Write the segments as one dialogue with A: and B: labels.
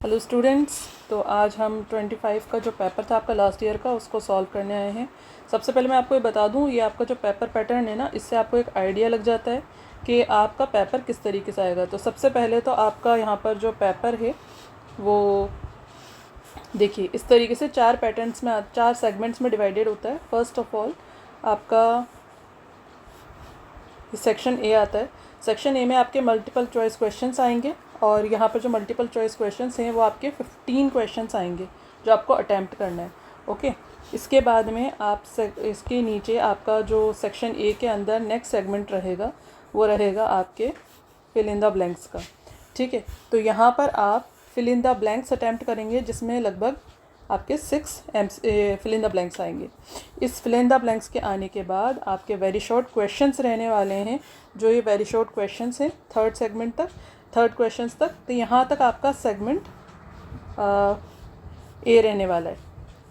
A: Hello students. तो आज हम 25 का जो पेपर था आपका लास्ट ईयर का उसको सॉल्व करने आए हैं। सबसे पहले मैं आपको ये बता दूं, ये आपका जो पेपर पैटर्न है ना, इससे आपको एक आइडिया लग जाता है कि आपका पेपर किस तरीके से आएगा। तो सबसे पहले तो आपका यहाँ पर जो पेपर है वो देखिए इस तरीके से चार सेगमेंट्स में डिवाइडेड होता है। फर्स्ट ऑफ ऑल आपका सेक्शन ए आता है। सेक्शन ए में आपके मल्टीपल चॉइस क्वेश्चंस आएंगे और यहाँ पर जो मल्टीपल चॉइस क्वेश्चंस हैं वो आपके 15 क्वेश्चंस आएंगे जो आपको अटैम्प्ट करना है। ओके, इसके बाद में इसके नीचे आपका जो सेक्शन ए के अंदर नेक्स्ट सेगमेंट रहेगा वो रहेगा आपके फिल इन द ब्लैंक्स का। ठीक है, तो यहाँ पर आप fill in the blanks attempt करेंगे जिसमें लगभग आपके 6 फिल इन द ब्लैंक्स आएंगे। इस फिल इन द ब्लैंक्स के आने के बाद आपके वेरी शॉर्ट क्वेश्चंस रहने वाले हैं। जो ये वेरी शॉर्ट क्वेश्चंस हैं थर्ड क्वेश्चंस तक, तो यहाँ तक आपका सेगमेंट ए रहने वाला है।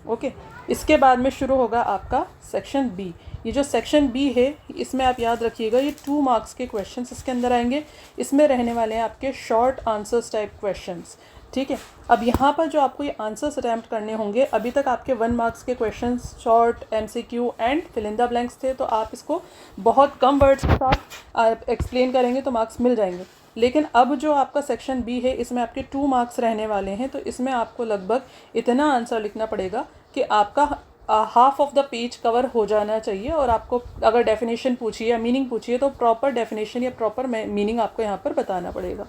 A: ओके, इसके बाद में शुरू होगा आपका सेक्शन बी। ये जो सेक्शन बी है इसमें आप याद रखिएगा ये 2 मार्क्स के क्वेश्चंस इसके अंदर आएंगे। इसमें रहने वाले हैं आपके शॉर्ट आंसर्स टाइप क्वेश्चंस। ठीक है, अब यहाँ पर जो आपको ये आंसर्स अटैम्प्ट करने होंगे, अभी तक आपके 1 मार्क्स के questions short, MCQ and fill in the blanks थे, तो आप इसको बहुत कम वर्ड्स के साथ आप एक्सप्लेन करेंगे तो मार्क्स मिल जाएंगे। लेकिन अब जो आपका सेक्शन बी है इसमें आपके 2 मार्क्स रहने वाले हैं, तो इसमें आपको लगभग इतना आंसर लिखना पड़ेगा कि आपका half of the page cover हो जाना चाहिए। और आपको अगर डेफिनेशन पूछिए या मीनिंग पूछिए तो प्रॉपर डेफिनेशन या प्रॉपर मीनिंग आपको यहाँ पर बताना पड़ेगा।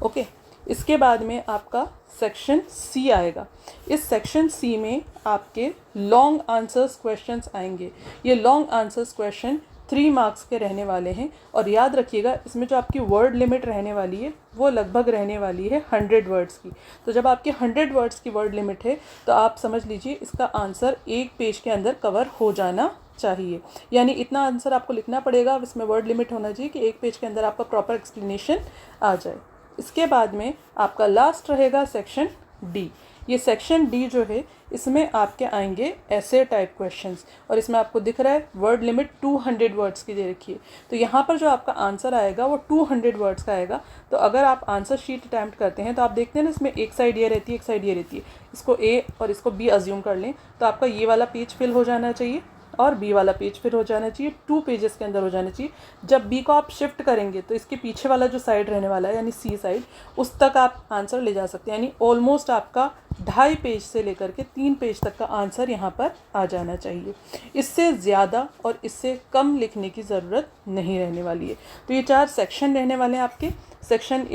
A: ओके, इसके बाद में आपका सेक्शन सी आएगा। इस सेक्शन सी में आपके लॉन्ग आंसर्स क्वेश्चंस आएंगे। ये लॉन्ग आंसर्स क्वेश्चन 3 मार्क्स के रहने वाले हैं और याद रखिएगा इसमें जो आपकी वर्ड लिमिट रहने वाली है वो लगभग रहने वाली है 100 वर्ड्स की। तो जब आपकी 100 वर्ड्स की वर्ड लिमिट है तो आप समझ लीजिए इसका आंसर एक पेज के अंदर कवर हो जाना चाहिए। यानी इतना आंसर आपको लिखना पड़ेगा, इसमें वर्ड लिमिट होना चाहिए कि एक पेज के अंदर आपका प्रॉपर एक्सप्लेनेशन आ जाए। इसके बाद में आपका लास्ट रहेगा सेक्शन डी। ये सेक्शन डी जो है इसमें आपके आएंगे ऐसे टाइप क्वेश्चंस और इसमें आपको दिख रहा है वर्ड लिमिट 200 वर्ड्स की दे रखी है। तो यहाँ पर जो आपका आंसर आएगा वो 200 वर्ड्स का आएगा। तो अगर आप आंसर शीट अटैम्प्ट करते हैं तो आप देखते हैं ना, इसमें एक साइड ये रहती है, एक साइड ये रहती है। इसको ए और इसको बी अज्यूम कर लें तो आपका ये वाला पेज फिल हो जाना चाहिए और बी वाला पेज फिर हो जाना चाहिए। 2 पेजेस के अंदर हो जाना चाहिए। जब बी को आप शिफ्ट करेंगे तो इसके पीछे वाला जो साइड रहने वाला है यानी सी साइड, उस तक आप आंसर ले जा सकते हैं। यानी ऑलमोस्ट आपका 2.5 पेज से लेकर के 3 पेज तक का आंसर यहाँ पर आ जाना चाहिए। इससे ज़्यादा और इससे कम लिखने की ज़रूरत नहीं रहने वाली है। तो ये 4 सेक्शन रहने वाले हैं आपके। सेक्शन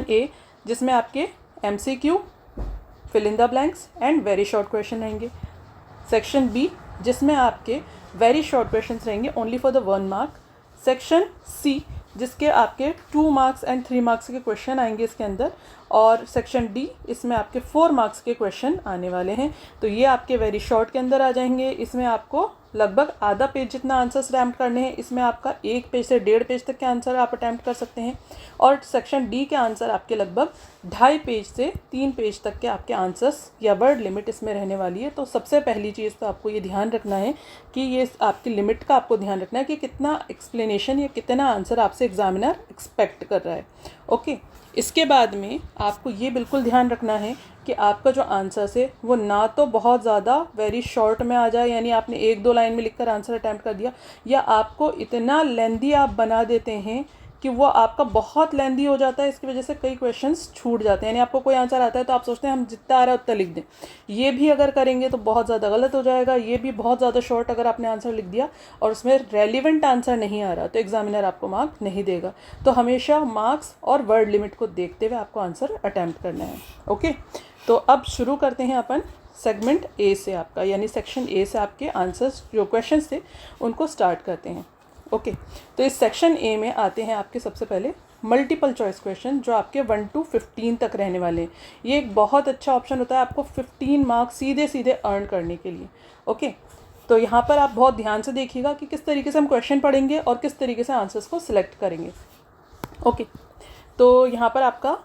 A: ए जिसमें आपके MCQ, fill in the blanks and very short question रहेंगे। सेक्शन बी जिसमें आपके वेरी शॉर्ट क्वेश्चंस रहेंगे only for the 1 mark. Section C जिसके आपके 2 मार्क्स एंड 3 मार्क्स के क्वेश्चन आएंगे इसके अंदर। और सेक्शन डी इसमें आपके 4 मार्क्स के क्वेश्चन आने वाले हैं। तो ये आपके वेरी शॉर्ट के अंदर आ जाएंगे। इसमें आपको लगभग आधा पेज जितना आंसर्स अटैम्प्ट करने हैं। इसमें आपका 1 पेज से 1.5 पेज तक के आंसर आप अटैम्प्ट कर सकते हैं। और सेक्शन डी के आंसर आपके लगभग 2.5 पेज से 3 पेज तक के आपके आंसर्स या वर्ड लिमिट इसमें रहने वाली है। तो सबसे पहली चीज़ तो आपको ये ध्यान रखना है कि ये आपकी लिमिट का आपको ध्यान रखना है कि कितना एक्सप्लेनेशन या कितना आंसर आपसे एग्जामिनर एक्सपेक्ट कर रहा है। ओके, इसके बाद में आपको ये बिल्कुल ध्यान रखना है कि आपका जो आंसर्स है वो ना तो बहुत ज़्यादा वेरी शॉर्ट में आ जाए, यानी आपने 1-2 लाइन में लिखकर आंसर अटैम्प्ट कर दिया, या आपको इतना लेंदी आप बना देते हैं कि वो आपका बहुत लेंदी हो जाता है। इसकी वजह से कई क्वेश्चंस छूट जाते हैं। यानी आपको कोई आंसर आता है तो आप सोचते हैं हम जितना आ रहा है उतना लिख दें। ये भी अगर करेंगे तो बहुत ज़्यादा गलत हो जाएगा। ये भी बहुत ज़्यादा शॉर्ट अगर आपने आंसर लिख दिया और उसमें रेलिवेंट आंसर नहीं आ रहा तो एग्जामिनर आपको मार्क नहीं देगा। तो हमेशा मार्क्स और वर्ड लिमिट को देखते हुए आपको आंसर अटैम्प्ट करना है। ओके, तो अब शुरू करते हैं अपन सेगमेंट ए से आपका, यानी सेक्शन ए से आपके आंसर्स जो क्वेश्चंस थे उनको स्टार्ट करते हैं। ओके, तो इस सेक्शन ए में आते हैं आपके सबसे पहले मल्टीपल चॉइस क्वेश्चन जो आपके 1 to 15 तक रहने वाले हैं। ये एक बहुत अच्छा ऑप्शन होता है आपको 15 मार्क्स सीधे सीधे अर्न करने के लिए। ओके, तो यहाँ पर आप बहुत ध्यान से देखिएगा कि किस तरीके से हम क्वेश्चन पढ़ेंगे और किस तरीके से आंसर्स को सिलेक्ट करेंगे। ओके, तो यहाँ पर आपका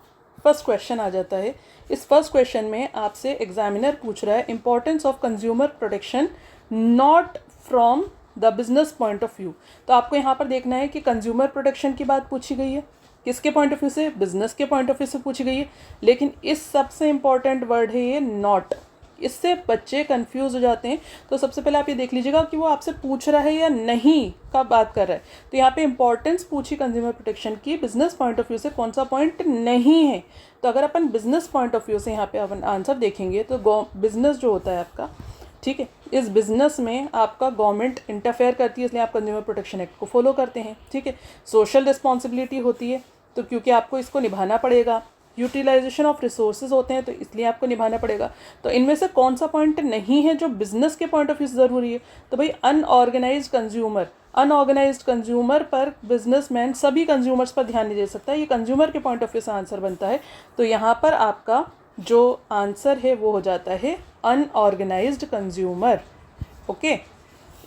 A: फर्स्ट क्वेश्चन आ जाता है। इस फर्स्ट क्वेश्चन में आपसे एग्जामिनर पूछ रहा है importance of consumer protection not from the business point of view. तो आपको यहाँ पर देखना है कि कंज्यूमर प्रोटेक्शन की बात पूछी गई है। किसके पॉइंट ऑफ व्यू से? बिजनेस के पॉइंट ऑफ व्यू से पूछी गई है। लेकिन इस सबसे इंपॉर्टेंट वर्ड है ये नॉट, इससे बच्चे कंफ्यूज हो जाते हैं। तो सबसे पहले आप ये देख लीजिएगा कि वो आपसे पूछ रहा है या नहीं, कब बात कर रहा है। तो यहाँ पे इंपॉर्टेंस पूछी कंज्यूमर प्रोटेक्शन की बिजनेस पॉइंट ऑफ व्यू से, कौन सा पॉइंट नहीं है। तो अगर अपन बिजनेस पॉइंट ऑफ व्यू से यहाँ पे अपन आंसर देखेंगे तो बिजनेस जो होता है आपका, ठीक है, इस बिजनेस में आपका गवर्नमेंट इंटरफेयर करती है, इसलिए आप कंज्यूमर प्रोटेक्शन एक्ट को फॉलो करते हैं, ठीक है। सोशल रिस्पॉन्सिबिलिटी होती है, तो क्योंकि आपको इसको निभाना पड़ेगा। यूटिलाइजेशन ऑफ रिसोर्सेज होते हैं, तो इसलिए आपको निभाना पड़ेगा। तो इनमें से कौन सा पॉइंट नहीं है जो बिजनेस के पॉइंट ऑफ व्यू से ज़रूरी है? तो भाई अनऑर्गेनाइज्ड कंज्यूमर पर बिजनेसमैन सभी कंज्यूमर्स पर ध्यान नहीं दे सकता, ये कंज्यूमर के पॉइंट ऑफ व्यू से आंसर बनता है। तो यहाँ पर आपका जो आंसर है वो हो जाता है अनऑर्गेनाइज्ड कंज्यूमर। ओके,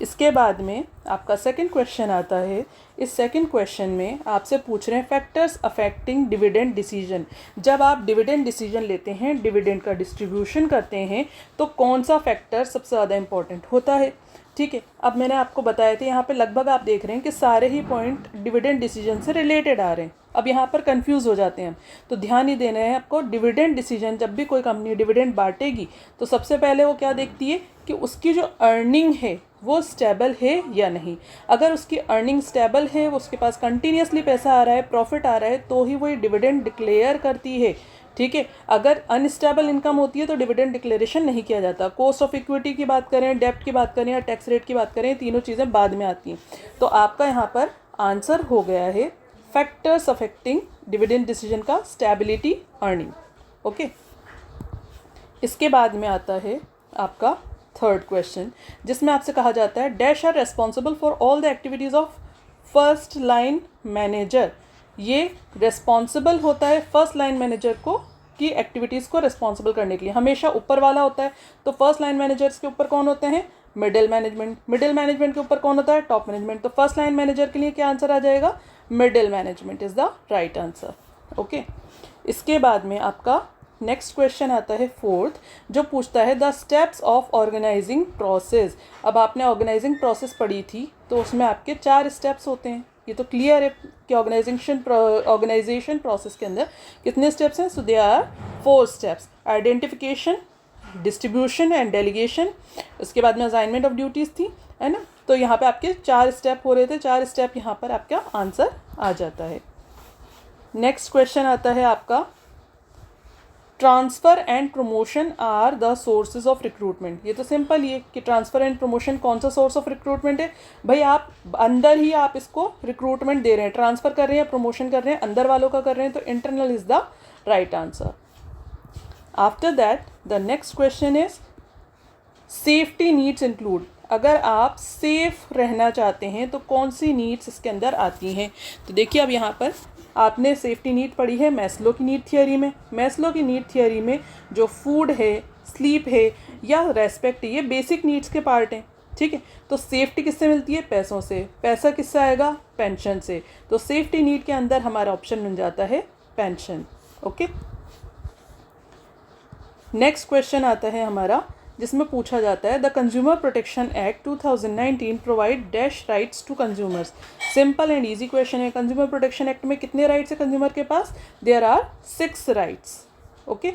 A: इसके बाद में आपका सेकंड क्वेश्चन आता है। इस सेकंड क्वेश्चन में आपसे पूछ रहे हैं फैक्टर्स अफेक्टिंग डिविडेंड डिसीजन। जब आप डिविडेंड डिसीजन लेते हैं, डिविडेंड का डिस्ट्रीब्यूशन करते हैं, तो कौन सा फैक्टर सबसे ज़्यादा इंपॉर्टेंट होता है, ठीक है। अब मैंने आपको बताया था यहाँ पे लगभग आप देख रहे हैं कि सारे ही पॉइंट डिविडेंड डिसीजन से रिलेटेड आ रहे हैं। अब यहाँ पर कंफ्यूज हो जाते हैं, तो ध्यान ही देना है आपको। डिविडेंड डिसीजन, जब भी कोई कंपनी डिविडेंड बांटेगी तो सबसे पहले वो क्या देखती है कि उसकी जो अर्निंग है वो स्टेबल है या नहीं। अगर उसकी अर्निंग स्टेबल है, वो उसके पास कंटिन्यूसली पैसा आ रहा है, प्रॉफिट आ रहा है, तो ही वो डिविडेंड डिक्लेयर करती है, ठीक है। अगर अनस्टेबल इनकम होती है तो डिविडेंड डिक्लेरेशन नहीं किया जाता। कॉस्ट ऑफ इक्विटी की बात करें, डेब्ट की बात करें या टैक्स रेट की बात करें, तीनों चीज़ें बाद में आती हैं। तो आपका यहाँ पर आंसर हो गया है फैक्टर्स अफेक्टिंग डिविडेंड डिसीजन का स्टेबिलिटी अर्निंग। ओके, इसके बाद में आता है आपका थर्ड क्वेश्चन, जिसमें आपसे कहा जाता है dash are responsible for all the activities of first line manager. ये रेस्पॉन्सिबल होता है फर्स्ट लाइन मैनेजर को की एक्टिविटीज़ को रेस्पॉन्सिबल करने के लिए, हमेशा ऊपर वाला होता है। तो फर्स्ट लाइन मैनेजर्स के ऊपर कौन होते हैं? Middle management. मिडिल मैनेजमेंट के ऊपर कौन होता है? Top management. तो फर्स्ट लाइन मैनेजर के लिए क्या आंसर आ जाएगा? Middle management is the right answer. Okay, इसके बाद में आपका नेक्स्ट क्वेश्चन आता है फोर्थ, जो पूछता है the steps of organizing process. अब आपने ऑर्गेनाइजिंग प्रोसेस पढ़ी थी, तो उसमें आपके 4 स्टेप्स होते हैं। ये तो क्लियर है कि ऑर्गेनाइजेशन प्रोसेस के अंदर कितने स्टेप्स हैं? So they are 4 steps. Identification, distribution and delegation, उसके बाद में असाइनमेंट ऑफ ड्यूटीज़ थी, है ना। तो यहाँ पे आपके 4 स्टेप हो रहे थे, 4 स्टेप यहाँ पर आपका आंसर आ जाता है। नेक्स्ट क्वेश्चन आता है आपका transfer and promotion are the sources of recruitment. ये तो सिंपल ये कि ट्रांसफ़र एंड प्रमोशन कौन सा सोर्स ऑफ रिक्रूटमेंट है? भाई आप अंदर ही आप इसको रिक्रूटमेंट दे रहे हैं, ट्रांसफ़र कर रहे हैं, प्रमोशन कर रहे हैं, अंदर वालों का कर रहे हैं, तो internal is the right answer. After that the next question is safety needs include. अगर आप सेफ रहना चाहते हैं तो कौन सी नीड्स इसके अंदर आती हैं? तो देखिए, अब यहाँ पर आपने सेफ्टी नीड पढ़ी है मैस्लो की नीड थियोरी में। मैस्लो की नीड थियोरी में जो फूड है, स्लीप है या रेस्पेक्ट है, ये बेसिक नीड्स के पार्ट हैं, ठीक है। तो सेफ्टी किससे मिलती है? पैसों से। पैसा किससे आएगा? पेंशन से। तो सेफ्टी नीड के अंदर हमारा ऑप्शन बन जाता है पेंशन। ओके, नेक्स्ट क्वेश्चन आता है हमारा, जिसमें पूछा जाता है the consumer protection act 2019 provide dash rights to consumers. Simple and easy question है। कंज्यूमर प्रोटेक्शन एक्ट में कितने राइट्स है कंज्यूमर के पास? There are 6 rights. ओके,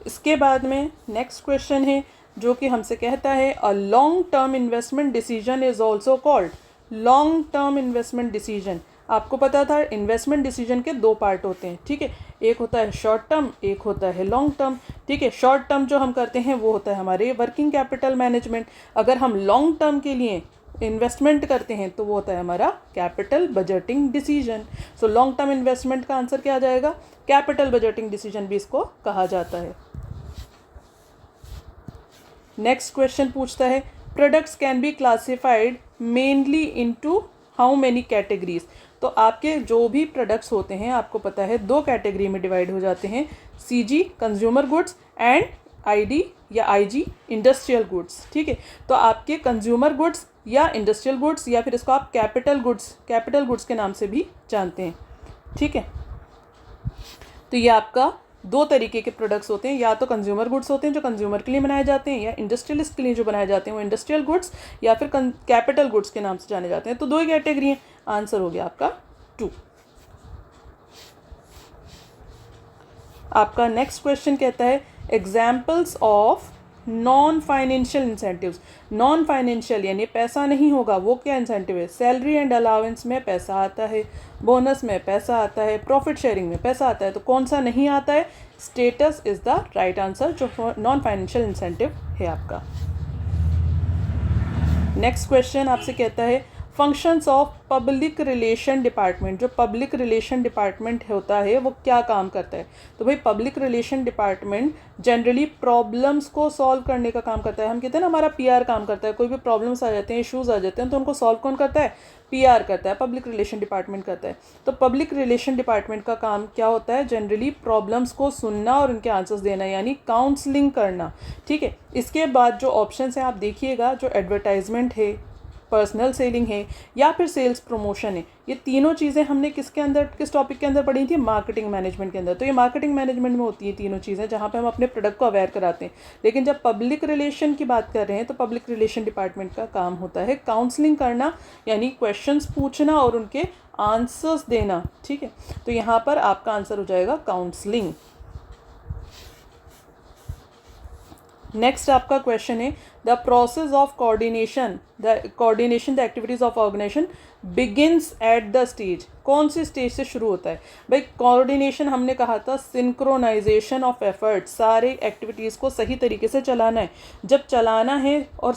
A: इसके बाद में नेक्स्ट क्वेश्चन है जो कि हमसे कहता है a long term investment decision is also called. Long term investment decision, आपको पता था इन्वेस्टमेंट डिसीजन के 2 पार्ट होते हैं, ठीक है। एक होता है शॉर्ट टर्म, एक होता है लॉन्ग टर्म, ठीक है। शॉर्ट टर्म जो हम करते हैं वो होता है हमारे वर्किंग कैपिटल मैनेजमेंट। अगर हम लॉन्ग टर्म के लिए इन्वेस्टमेंट करते हैं तो वो होता है हमारा capital budgeting decision. So long term investment का आंसर क्या आ जाएगा? कैपिटल बजटिंग डिसीजन भी इसको कहा जाता है। नेक्स्ट क्वेश्चन पूछता है products can be classified mainly into how many categories. तो आपके जो भी प्रोडक्ट्स होते हैं आपको पता है 2 कैटेगरी में डिवाइड हो जाते हैं, CG consumer goods and ID या आईजी इंडस्ट्रियल गुड्स, ठीक है। तो आपके कंज्यूमर गुड्स या इंडस्ट्रियल गुड्स या फिर इसको आप कैपिटल गुड्स के नाम से भी जानते हैं, ठीक है। तो ये आपका 2 तरीके के प्रोडक्ट्स होते हैं, या तो कंज्यूमर गुड्स होते हैं जो कंज्यूमर के लिए बनाए जाते हैं, या इंडस्ट्रियलिस्ट के लिए जो बनाए जाते हैं वो इंडस्ट्रियल गुड्स या फिर कैपिटल गुड्स के नाम से जाने जाते हैं। तो 2 ही कैटेगरी हैं। आंसर हो गया आपका 2। आपका नेक्स्ट क्वेश्चन कहता है examples of non financial incentives. Non financial यानी पैसा नहीं होगा, वो क्या इंसेंटिव है? सैलरी एंड अलाउंस में पैसा आता है, बोनस में पैसा आता है, प्रॉफिट शेयरिंग में पैसा आता है, तो कौन सा नहीं आता है? Status is the right answer, जो नॉन फाइनेंशियल इंसेंटिव है आपका। नेक्स्ट क्वेश्चन आपसे कहता है functions of public relation department. जो पब्लिक रिलेशन डिपार्टमेंट होता है वो क्या काम करता है? तो भाई public relation department generally problems को सॉल्व करने का काम करता है। हम कहते हैं ना हमारा पीआर काम करता है, कोई भी प्रॉब्लम्स आ जाते हैं, इश्यूज़ आ जाते हैं, तो उनको सॉल्व कौन करता है? पीआर करता है, पब्लिक रिलेशन डिपार्टमेंट करता है। तो पब्लिक रिलेशन डिपार्टमेंट का काम क्या होता है? जनरली प्रॉब्लम्स को सुनना और उनके आंसर्स देना, यानी काउंसलिंग करना। ठीक है, इसके बाद जो ऑप्शन हैं आप देखिएगा, जो एडवर्टाइजमेंट है, पर्सनल सेलिंग है, या फिर सेल्स प्रमोशन है, ये तीनों चीज़ें हमने किसके अंदर, किस टॉपिक के अंदर पढ़ी थी? मार्केटिंग मैनेजमेंट के अंदर। तो ये मार्केटिंग मैनेजमेंट में होती है तीनों चीज़ें, जहाँ पे हम अपने प्रोडक्ट को अवेयर कराते हैं। लेकिन जब पब्लिक रिलेशन की बात कर रहे हैं तो पब्लिक रिलेशन डिपार्टमेंट का काम होता है काउंसलिंग करना, यानी क्वेश्चंस पूछना और उनके आंसर्स देना। ठीक है, तो यहाँ पर आपका आंसर हो जाएगा काउंसलिंग। नेक्स्ट आपका क्वेश्चन है the process of coordination the activities of organization begins at the stage. कौन सी स्टेज से शुरू होता है? भाई कोऑर्डिनेशन हमने कहा था सिंक्रोनाइजेशन ऑफ एफर्ट, सारे एक्टिविटीज़ को सही तरीके से चलाना है। जब चलाना है और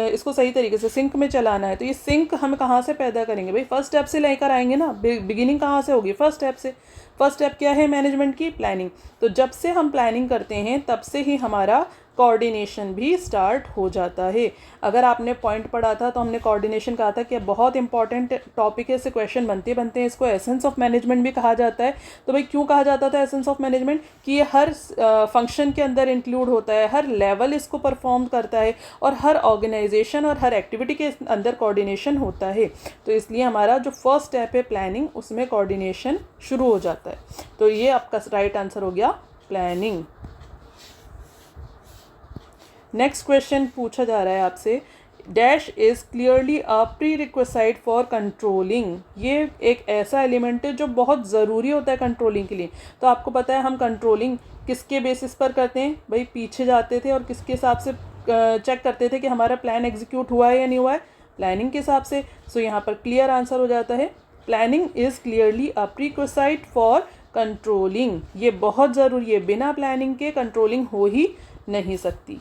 A: इसको सही तरीके से सिंक में चलाना है, तो ये सिंक हम कहाँ से पैदा करेंगे? भाई फर्स्ट स्टेप से लेकर आएंगे ना, बिगिनिंग कहाँ से होगी? फर्स्ट स्टेप से। फर्स्ट स्टेप क्या है मैनेजमेंट की? प्लानिंग। तो जब से हम प्लानिंग करते हैं तब से ही हमारा कोऑर्डिनेशन भी स्टार्ट हो जाता है। अगर आपने पॉइंट पढ़ा था तो हमने कोऑर्डिनेशन कहा था कि बहुत इंपॉर्टेंट टॉपिक है, इससे क्वेश्चन बनते हैं, इसको एसेंस ऑफ मैनेजमेंट भी कहा जाता है। तो भाई क्यों कहा जाता था एसेंस ऑफ मैनेजमेंट? कि ये हर फंक्शन के अंदर इंक्लूड होता है, हर लेवल इसको परफॉर्म करता है और हर ऑर्गेनाइजेशन और हर एक्टिविटी के अंदर कोऑर्डिनेशन होता है। तो इसलिए हमारा जो फर्स्ट स्टेप है प्लानिंग, उसमें कोऑर्डिनेशन शुरू हो जाता है। तो ये आपका राइट आंसर हो गया प्लानिंग। नेक्स्ट क्वेश्चन पूछा जा रहा है आपसे dash is clearly a pre requisite for controlling. ये एक ऐसा एलिमेंट है जो बहुत ज़रूरी होता है कंट्रोलिंग के लिए। तो आपको पता है हम कंट्रोलिंग किसके बेसिस पर करते हैं? भाई पीछे जाते थे और किसके हिसाब से चेक करते थे कि हमारा प्लान एग्जीक्यूट हुआ है या नहीं हुआ है? प्लानिंग के हिसाब से। सो यहाँ पर क्लियर आंसर हो जाता है planning is clearly a pre requisite for controlling. ये बहुत ज़रूरी है, बिना प्लानिंग के कंट्रोलिंग हो ही नहीं सकती।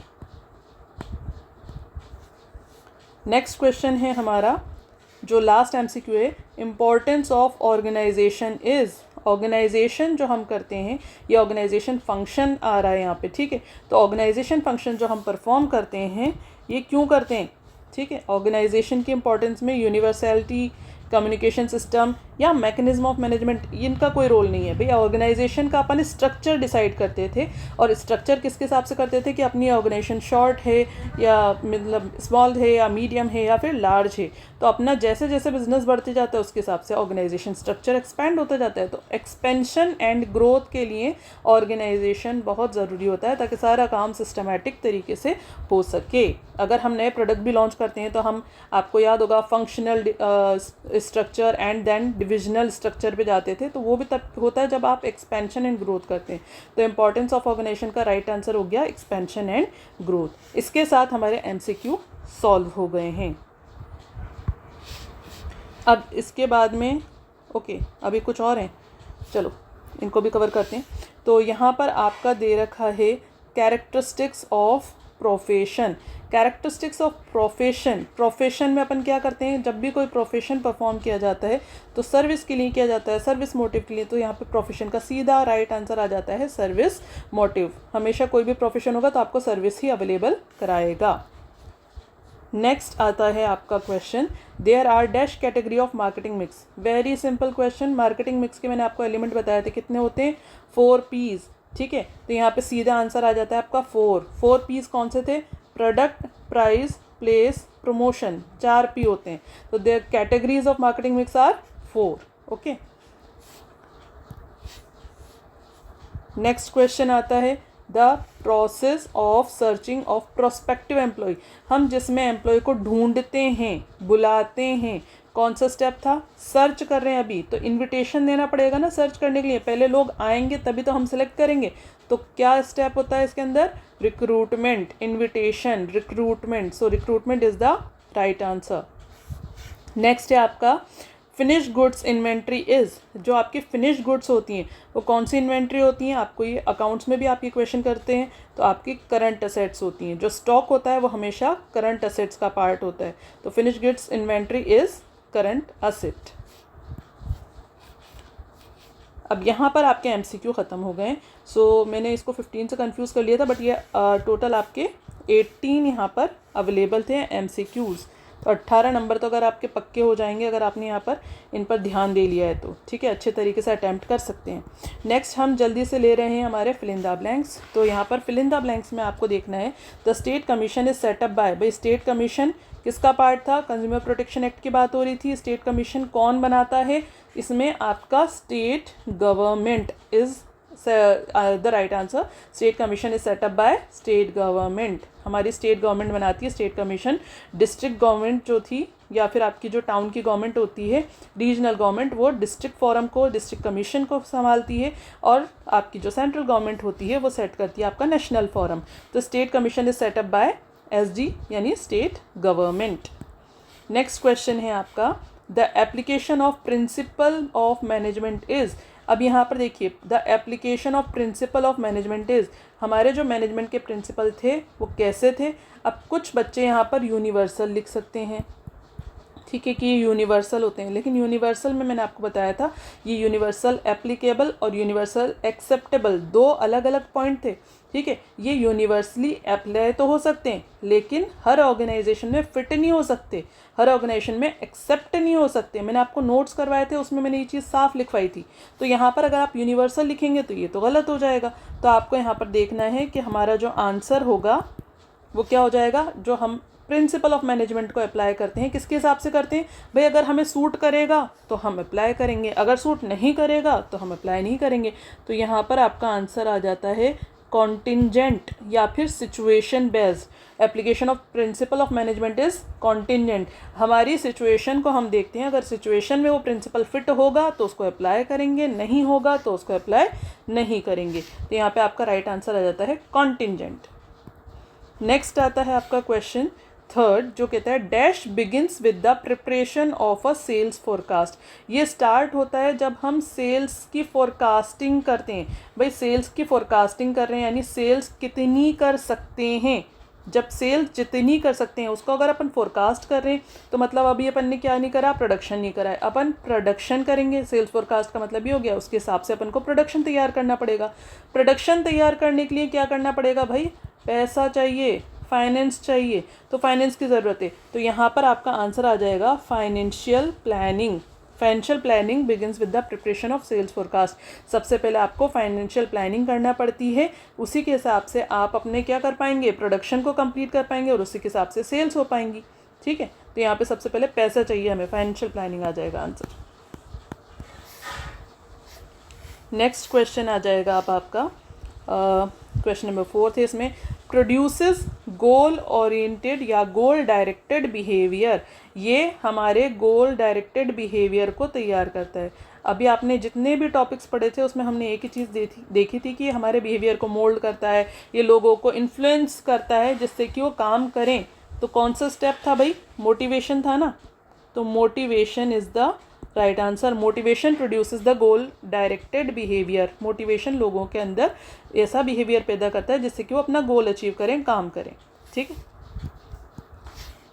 A: नेक्स्ट क्वेश्चन है हमारा जो लास्ट एमसीक्यू है, importance of organization is. Organization जो हम करते हैं, ये ऑर्गेनाइजेशन फंक्शन आ रहा है यहाँ पे। ठीक है, तो ऑर्गेनाइजेशन फंक्शन जो हम परफॉर्म करते हैं ये क्यों करते हैं? ठीक है, ऑर्गेनाइजेशन की इंपॉर्टेंस में यूनिवर्सैलिटी, कम्युनिकेशन सिस्टम या मैकेनिज्म ऑफ मैनेजमेंट, इनका कोई रोल नहीं है। भैया ऑर्गेनाइजेशन का अपन स्ट्रक्चर डिसाइड करते थे, और स्ट्रक्चर किसके हिसाब से करते थे कि अपनी ऑर्गेनाइजेशन शॉर्ट है या मतलब स्मॉल है या मीडियम है या फिर लार्ज है। तो अपना जैसे जैसे बिजनेस बढ़ते जाता है उसके हिसाब से ऑर्गेनाइजेशन स्ट्रक्चर एक्सपैंड होता जाता है। तो एक्सपेंशन एंड ग्रोथ के लिए ऑर्गेनाइजेशन बहुत ज़रूरी होता है ताकि सारा काम सिस्टमेटिक तरीके से हो सके। अगर हम नए प्रोडक्ट भी लॉन्च करते हैं तो हम, आपको याद होगा, functional structure and then divisional structure पे जाते थे, तो वो भी तब होता है जब आप एक्सपेंशन एंड ग्रोथ करते हैं। तो इंपॉर्टेंस ऑफ ऑर्गेनाइजेशन का राइट आंसर हो गया एक्सपेंशन एंड ग्रोथ। इसके साथ हमारे एमसीक्यू सॉल्व हो गए हैं। अब इसके बाद में अभी कुछ और हैं, चलो इनको भी कवर करते हैं। तो यहाँ पर आपका दे रखा है characteristics of profession. Characteristics of profession में अपन क्या करते हैं? जब भी कोई प्रोफेशन परफॉर्म किया जाता है तो सर्विस के लिए किया जाता है, सर्विस मोटिव के लिए। तो यहाँ पे प्रोफेशन का सीधा राइट आंसर आ जाता है सर्विस मोटिव। हमेशा कोई भी प्रोफेशन होगा तो आपको सर्विस ही अवेलेबल कराएगा। नेक्स्ट आता है आपका question, there are dash category of marketing mix. Very simple question. Marketing mix के मैंने आपको एलिमेंट बताया थे, कितने होते हैं? 4 P's। ठीक है, तो यहाँ पे सीधा आंसर आ जाता है आपका 4 P's कौन से थे? Product, price, place, promotion. 4 P होते हैं। तो there categories of marketing mix are 4। Okay, next question आता है the process of searching of prospective employ. हम जिसमें एम्प्लॉय को ढूंढते हैं, बुलाते हैं, कौन सा स्टेप था, सर्च कर रहे हैं अभी, तो इनविटेशन देना पड़ेगा ना सर्च करने के लिए, पहले लोग आएंगे तभी तो हम सेलेक्ट करेंगे। तो क्या स्टेप होता है इसके अंदर, recruitment, invitation, recruitment. So recruitment is the right answer. Next है आपका फिनिश गुड्स इन्वेंट्री इज़, जो आपकी फिनिश गुड्स होती हैं वो कौन सी इन्वेंट्री होती हैं, आपको ये अकाउंट्स में भी आपकी क्वेश्चन करते हैं, तो आपकी करंट असेट्स होती हैं। जो स्टॉक होता है वो हमेशा करंट असेट्स का पार्ट होता है, तो finish goods inventory is current asset. अब यहाँ पर आपके MCQ ख़त्म हो गए। सो मैंने इसको 15 से कंफ्यूज कर लिया था, बट ये टोटल आपके 18 यहाँ पर अवेलेबल थे MCQs। तो 18 नंबर तो अगर आपके पक्के हो जाएंगे अगर आपने यहाँ पर इन पर ध्यान दे लिया है तो, ठीक है, अच्छे तरीके से अटैम्प्ट कर सकते हैं। नेक्स्ट हम जल्दी से ले रहे हैं हमारे फिल इन द ब्लैंक्स। तो यहाँ पर फिल इन द ब्लैंक्स में आपको देखना है the state commission is set up by, भाई स्टेट कमीशन किसका पार्ट था, कंज्यूमर प्रोटेक्शन एक्ट की बात हो रही थी। स्टेट कमीशन कौन बनाता है, इसमें आपका state government is the right answer. State commission is set up by state government, हमारी स्टेट गवर्नमेंट बनाती है स्टेट कमीशन। डिस्ट्रिक्ट गवर्नमेंट जो थी या फिर आपकी जो टाउन की गवर्नमेंट होती है, रीजनल गवर्नमेंट, वो डिस्ट्रिक्ट फोरम को, डिस्ट्रिक्ट कमीशन को संभालती है, और आपकी जो सेंट्रल गवर्नमेंट होती है वो सेट करती है आपका नेशनल फोरम। तो state commission is set up by SD यानी स्टेट गवर्नमेंट। नेक्स्ट क्वेश्चन है आपका the application of principle of management is. अब यहाँ पर देखिए the application of principle of management is, हमारे जो मैनेजमेंट के प्रिंसिपल थे वो कैसे थे। अब कुछ बच्चे यहाँ पर यूनिवर्सल लिख सकते हैं, ठीक है, कि ये यूनिवर्सल होते हैं, लेकिन यूनिवर्सल में मैंने आपको बताया था ये यूनिवर्सल एप्लीकेबल और यूनिवर्सल एक्सेप्टेबल दो अलग अलग पॉइंट थे, ठीक है। ये यूनिवर्सली अप्लाई तो हो सकते हैं लेकिन हर ऑर्गेनाइजेशन में फिट नहीं हो सकते, हर ऑर्गेनाइजेशन में एक्सेप्ट नहीं हो सकते। मैंने आपको नोट्स करवाए थे उसमें मैंने ये चीज़ साफ लिखवाई थी। तो यहाँ पर अगर आप यूनिवर्सल लिखेंगे तो ये तो गलत हो जाएगा। तो आपको यहाँ पर देखना है कि हमारा जो आंसर होगा वो क्या हो जाएगा, जो हम प्रिंसिपल ऑफ मैनेजमेंट को अप्लाई करते हैं किसके हिसाब से करते हैं, भाई अगर हमें सूट करेगा तो हम अप्लाई करेंगे, अगर सूट नहीं करेगा तो हम अप्लाई नहीं करेंगे। तो यहाँ पर आपका आंसर आ जाता है कॉन्टिंजेंट या फिर situation based. Application of principle of management is contingent, हमारी सिचुएशन को हम देखते हैं, अगर सिचुएशन में वो प्रिंसिपल फिट होगा तो उसको अप्लाई करेंगे, नहीं होगा तो उसको अप्लाई नहीं करेंगे। तो यहाँ पे आपका राइट आंसर आ जाता है कॉन्टिंजेंट। नेक्स्ट आता है आपका क्वेश्चन थर्ड, जो कहता है dash begins with the preparation of a sales forecast. ये स्टार्ट होता है जब हम सेल्स की फोरकास्टिंग करते हैं। भाई सेल्स की फोरकास्टिंग कर रहे हैं यानी सेल्स कितनी कर सकते हैं, जब सेल्स जितनी कर सकते हैं उसको अगर अपन फोरकास्ट कर रहे हैं तो मतलब अभी अपन ने क्या नहीं करा, प्रोडक्शन नहीं करा है, अपन प्रोडक्शन करेंगे। सेल्स फोरकास्ट का मतलब ये हो गया उसके हिसाब से अपन को प्रोडक्शन तैयार करना पड़ेगा। प्रोडक्शन तैयार करने के लिए क्या करना पड़ेगा भाई, पैसा चाहिए, फाइनेंस चाहिए, तो फाइनेंस की ज़रूरत है। तो यहाँ पर आपका आंसर आ जाएगा financial planning. Financial planning begins with the preparation of sales forecast. सबसे पहले आपको फाइनेंशियल प्लानिंग करना पड़ती है, उसी के हिसाब से आप अपने क्या कर पाएंगे, प्रोडक्शन को कंप्लीट कर पाएंगे और उसी के हिसाब से सेल्स हो पाएंगी, ठीक है। तो यहाँ पे सबसे पहले पैसा चाहिए हमें, फाइनेंशियल प्लानिंग आ जाएगा आंसर। नेक्स्ट क्वेश्चन आ जाएगा अब आपका क्वेश्चन नंबर 4 है, इसमें प्रोड्यूसेस गोल ओरिएंटेड या गोल डायरेक्टेड बिहेवियर। ये हमारे गोल डायरेक्टेड बिहेवियर को तैयार करता है। अभी आपने जितने भी टॉपिक्स पढ़े थे उसमें हमने एक ही चीज़ देखी थी कि ये हमारे बिहेवियर को मोल्ड करता है, ये लोगों को इन्फ्लुएंस करता है जिससे कि वो काम करें। तो कौन सा स्टेप था भाई, मोटिवेशन था ना। तो motivation is the right answer. Motivation produces the goal directed behaviour. Motivation लोगों के अंदर ऐसा बिहेवियर पैदा करता है जिससे कि वो अपना गोल अचीव करें, काम करें, ठीक है।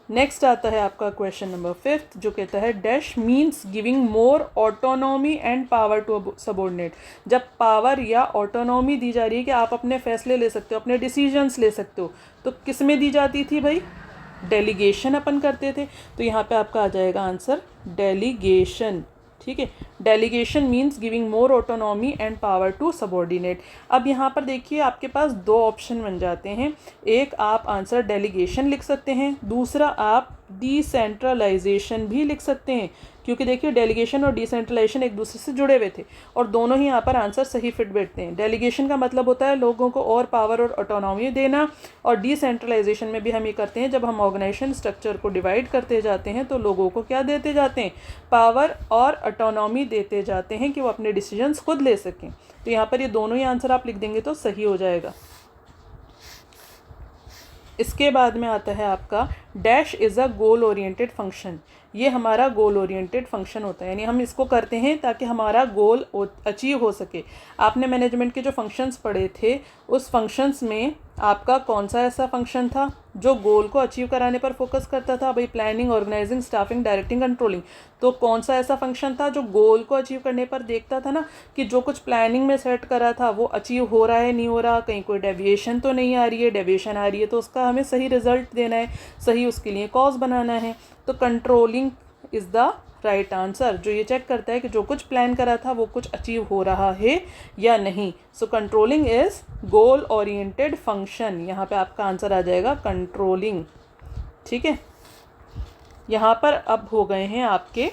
A: नेक्स्ट आता है आपका क्वेश्चन नंबर 5 जो कहता है dash means giving more autonomy and power to subordinate. जब पावर या ऑटोनॉमी दी जा रही है कि आप अपने फैसले ले सकते हो, अपने डिसीजंस ले सकते हो, तो किस में दी जाती थी भाई, डेलीगेशन अपन करते थे। तो यहाँ पे आपका आ जाएगा आंसर डेलीगेशन, ठीक है। Delegation means giving more autonomy and power to subordinate. अब यहाँ पर देखिए आपके पास दो ऑप्शन बन जाते हैं, एक आप आंसर डेलीगेशन लिख सकते हैं, दूसरा आप डिसेंट्रलाइजेशन भी लिख सकते हैं, क्योंकि देखिए डेलीगेशन और डिसेंट्रलाइजेशन एक दूसरे से जुड़े हुए थे और दोनों ही यहाँ पर आंसर सही फिट बैठते हैं। डेलीगेशन का मतलब होता है लोगों को और पावर और ऑटोनॉमी देना, और डिसेंट्रलाइजेशन में भी हम ये करते हैं जब हम ऑर्गेनाइजेशन स्ट्रक्चर को डिवाइड करते जाते हैं तो लोगों को क्या देते जाते हैं, पावर और ऑटोनॉमी देते जाते हैं कि वो अपने डिसीजंस खुद ले सकें। तो यहाँ पर ये दोनों ही आंसर आप लिख देंगे तो सही हो जाएगा। इसके बाद में आता है आपका dash is a goal oriented function. ये हमारा गोल ओरिएंटेड फंक्शन होता है, यानी हम इसको करते हैं ताकि हमारा गोल अचीव हो सके। आपने मैनेजमेंट के जो फंक्शंस पढ़े थे उस फंक्शंस में आपका कौन सा ऐसा फंक्शन था जो गोल को अचीव कराने पर फोकस करता था? भाई planning, organizing, staffing, directing, controlling. तो कौन सा ऐसा फंक्शन था जो गोल को अचीव करने पर देखता था ना कि जो कुछ प्लानिंग में सेट करा था वो अचीव हो रहा है, नहीं हो रहा, कहीं कोई डेविएशन तो नहीं आ रही है, डेविएशन आ रही है तो उसका हमें सही रिजल्ट देना है, सही उसके लिए कॉज बनाना है। तो controlling is the right answer, जो ये चेक करता है कि जो कुछ प्लान करा था वो कुछ अचीव हो रहा है या नहीं। So controlling is goal oriented function. यहाँ पे आपका आंसर आ जाएगा कंट्रोलिंग। ठीक है, यहाँ पर अब हो गए हैं आपके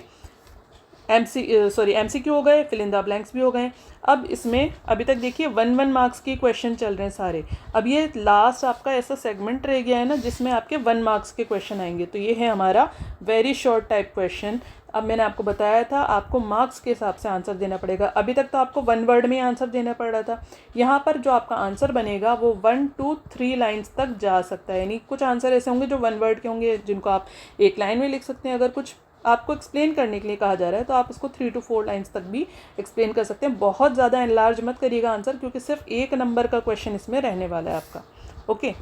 A: एमसीक्यू हो गए, फिल इन द ब्लैंक्स भी हो गए। अब इसमें अभी तक देखिए 1 मार्क्स के क्वेश्चन चल रहे हैं सारे। अब ये लास्ट आपका ऐसा सेगमेंट रह गया है ना जिसमें आपके 1 मार्क्स के क्वेश्चन आएंगे। तो ये है हमारा वेरी शॉर्ट टाइप क्वेश्चन। अब मैंने आपको बताया था आपको मार्क्स के हिसाब से आंसर देना पड़ेगा। अभी तक तो आपको 1 वर्ड में आंसर देना पड़ रहा था। यहाँ पर जो आपका आंसर बनेगा वो 1 to 3 लाइन्स तक जा सकता है, यानी कुछ आंसर ऐसे होंगे जो 1 वर्ड के होंगे जिनको आप 1 लाइन में लिख सकते हैं। अगर कुछ आपको एक्सप्लेन करने के लिए कहा जा रहा है तो आप इसको 3 to 4 लाइन्स तक भी एक्सप्लेन कर सकते हैं। बहुत ज़्यादा एनलार्ज मत करिएगा आंसर, क्योंकि सिर्फ 1 नंबर का क्वेश्चन इसमें रहने वाला है आपका। ओके,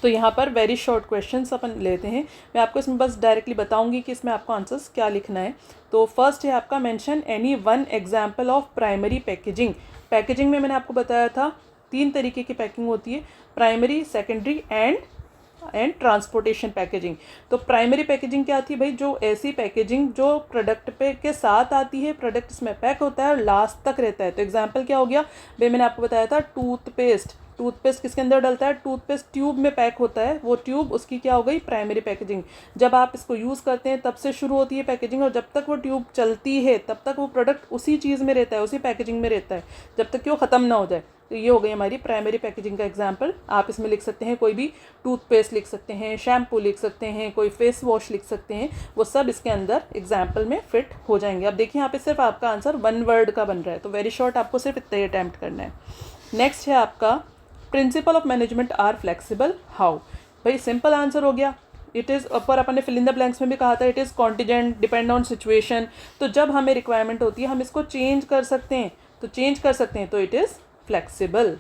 A: तो यहाँ पर वेरी शॉर्ट क्वेश्चंस अपन लेते हैं। मैं आपको इसमें बस डायरेक्टली बताऊंगी कि इसमें आपको आंसर्स क्या लिखना है। तो फर्स्ट है आपका mention any 1 example of primary packaging. Packaging में मैंने आपको बताया था 3 तरीके की पैकिंग होती है, primary, secondary and transportation packaging. तो प्राइमरी पैकेजिंग क्या आती है भाई? जो ऐसी पैकेजिंग जो प्रोडक्ट पे के साथ आती है, प्रोडक्ट इसमें पैक होता है और लास्ट तक रहता है। तो एग्जांपल क्या हो गया भाई? मैंने आपको बताया था टूथपेस्ट किसके अंदर डलता है? टूथपेस्ट ट्यूब में पैक होता है। वो ट्यूब उसकी क्या हो गई? Primary packaging. जब आप इसको यूज़ करते हैं तब से शुरू होती है पैकेजिंग, और जब तक वो ट्यूब चलती है तब तक वो प्रोडक्ट उसी चीज़ में रहता है, उसी पैकेजिंग में रहता है, जब तक कि वो ख़त्म ना हो जाए। तो ये हो गई हमारी प्राइमरी पैकेजिंग का एग्जाम्पल। आप इसमें लिख सकते हैं कोई भी टूथपेस्ट लिख सकते हैं, शैम्पू लिख सकते हैं, कोई फेस वॉश लिख सकते हैं, वो सब इसके अंदर एग्जाम्पल में फिट हो जाएंगे। अब देखिए यहाँ पे सिर्फ आपका आंसर 1 वर्ड का बन रहा है, तो वेरी शॉर्ट आपको सिर्फ इतना ही अटैम्प्ट करना है। नेक्स्ट है आपका principle of management are flexible how. भाई सिंपल आंसर हो गया। इट इज़ ऊपर अपन ने फिल इन द ब्लैंक्स में भी कहा था it is contingent, depend on situation. तो जब हमें रिक्वायरमेंट होती है हम इसको चेंज कर सकते हैं, तो इट इज़ फ्लेक्सिबल।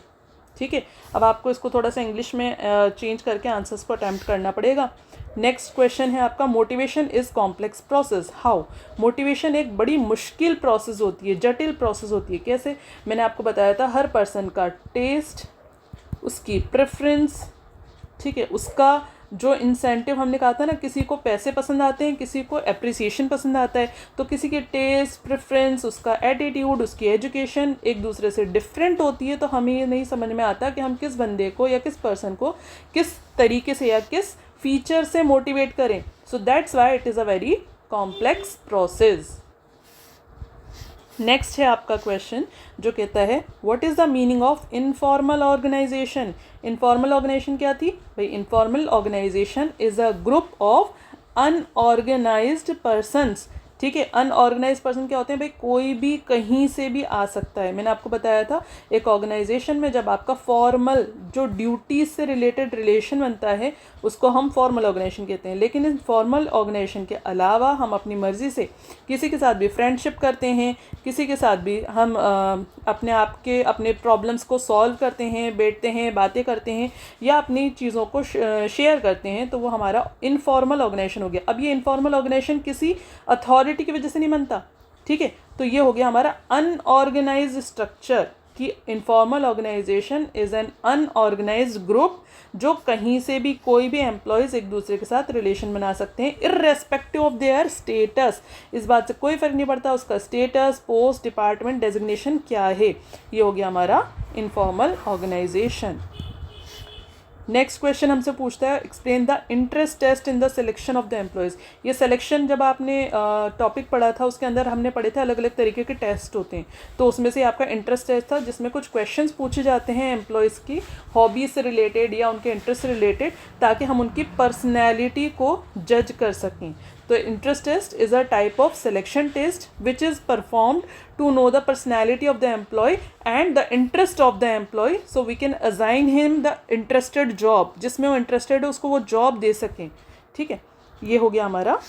A: ठीक है, अब आपको इसको थोड़ा सा इंग्लिश में चेंज करके आंसर्स को अटैम्प्ट करना पड़ेगा। नेक्स्ट क्वेश्चन है आपका motivation is complex process how. Motivation एक बड़ी मुश्किल प्रोसेस होती है, जटिल प्रोसेस होती है। कैसे? मैंने आपको बताया था हर पर्सन का टेस्ट, उसकी प्रेफरेंस, ठीक है, उसका जो इंसेंटिव हमने कहा था ना, किसी को पैसे पसंद आते हैं, किसी को एप्रिसिएशन पसंद आता है। तो किसी के टेस्ट, प्रेफरेंस, उसका एटीट्यूड, उसकी एजुकेशन एक दूसरे से डिफरेंट होती है। तो हमें ये नहीं समझ में आता कि हम किस बंदे को या किस पर्सन को किस तरीके से या किस फीचर से मोटिवेट करें। So that's why it is a very complex process. Next है आपका क्वेश्चन जो कहता है what is the meaning of informal organization. Informal organization क्या थी भाई? Informal organization is a group of unorganized persons. ठीक है, अनऑर्गेनाइज पर्सन क्या होते हैं भाई? कोई भी कहीं से भी आ सकता है। मैंने आपको बताया था एक ऑर्गेनाइजेशन में जब आपका फॉर्मल जो ड्यूटीज से रिलेटेड रिलेशन बनता है उसको हम फॉर्मल ऑर्गेनाइजेशन कहते हैं। लेकिन इन फॉर्मल ऑर्गेनाइजेशन के अलावा हम अपनी मर्जी से किसी के साथ भी फ्रेंडशिप करते हैं, किसी के साथ भी हम अपने प्रॉब्लम्स को सॉल्व करते हैं, बैठते हैं, बातें करते हैं या अपनी चीज़ों को शेयर करते हैं, तो वो हमारा इनफॉर्मल ऑर्गेनाइजेशन हो गया। अब ये इनफॉर्मल ऑर्गेनाइजेशन किसी अथॉरिटी की वजह से नहीं बनता। ठीक है, तो ये हो गया हमारा अनऑर्गेनाइज्ड स्ट्रक्चर कि informal organization is an unorganized group जो कहीं से भी कोई भी एम्प्लॉयज़ एक दूसरे के साथ रिलेशन बना सकते हैं इर्रेस्पेक्टिव ऑफ देयर स्टेटस। इस बात से कोई फ़र्क नहीं पड़ता उसका स्टेटस, पोस्ट, डिपार्टमेंट, डेजिग्नेशन क्या है। ये हो गया हमारा इनफॉर्मल ऑर्गेनाइजेशन। नेक्स्ट क्वेश्चन हमसे पूछता है explain the interest test in the selection of the employees. ये सिलेक्शन जब आपने टॉपिक पढ़ा था उसके अंदर हमने पढ़े थे अलग अलग तरीके के टेस्ट होते हैं, तो उसमें से आपका इंटरेस्ट टेस्ट था जिसमें कुछ क्वेश्चंस पूछे जाते हैं एम्प्लॉयज़ की हॉबी से रिलेटेड या उनके इंटरेस्ट से रिलेटेड, ताकि हम उनकी पर्सनैलिटी को जज कर सकें। तो interest test is a type of selection test which is performed to know the personality of the employee and the interest of the employee, so we can assign him the interested job, जिसमें वो interested है उसको वो job दे सकें। ठीक है, ये हो गया हमारा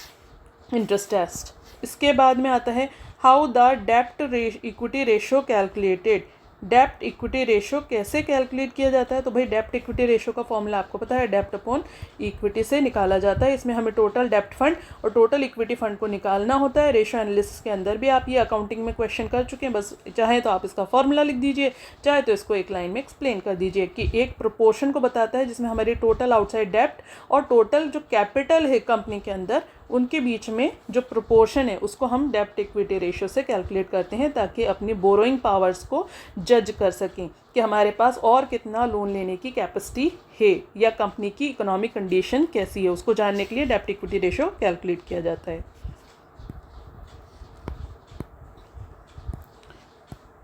A: interest test। इसके बाद में आता है how the debt equity ratio calculated। Dept equity ratio कैसे कैलकुलेट किया जाता है? तो भाई डेप्ट इक्विटी रेशो का फॉर्मूला आपको पता है, डेप्ट अपॉन इक्विटी से निकाला जाता है। इसमें हमें टोटल डेप्ट फंड और टोटल इक्विटी फंड को निकालना होता है। रेशो एनालिसिस के अंदर भी आप ये अकाउंटिंग में क्वेश्चन कर चुके हैं, बस चाहे तो आप इसका फॉर्मूला लिख दीजिए, चाहे तो इसको एक लाइन में एक्सप्लेन कर दीजिए कि एक प्रोपोर्शन को बताता है जिसमें हमारी टोटल आउटसाइड डेप्ट और टोटल जो कैपिटल है कंपनी के अंदर उनके बीच में जो प्रोपोर्शन है उसको हम डेप्ट इक्विटी रेशियो से कैलकुलेट करते हैं, ताकि अपनी बोरोइंग पावर्स को जज कर सकें कि हमारे पास और कितना लोन लेने की कैपेसिटी है या कंपनी की इकोनॉमिक कंडीशन कैसी है, उसको जानने के लिए डेप्ट इक्विटी रेशियो कैलकुलेट किया जाता है।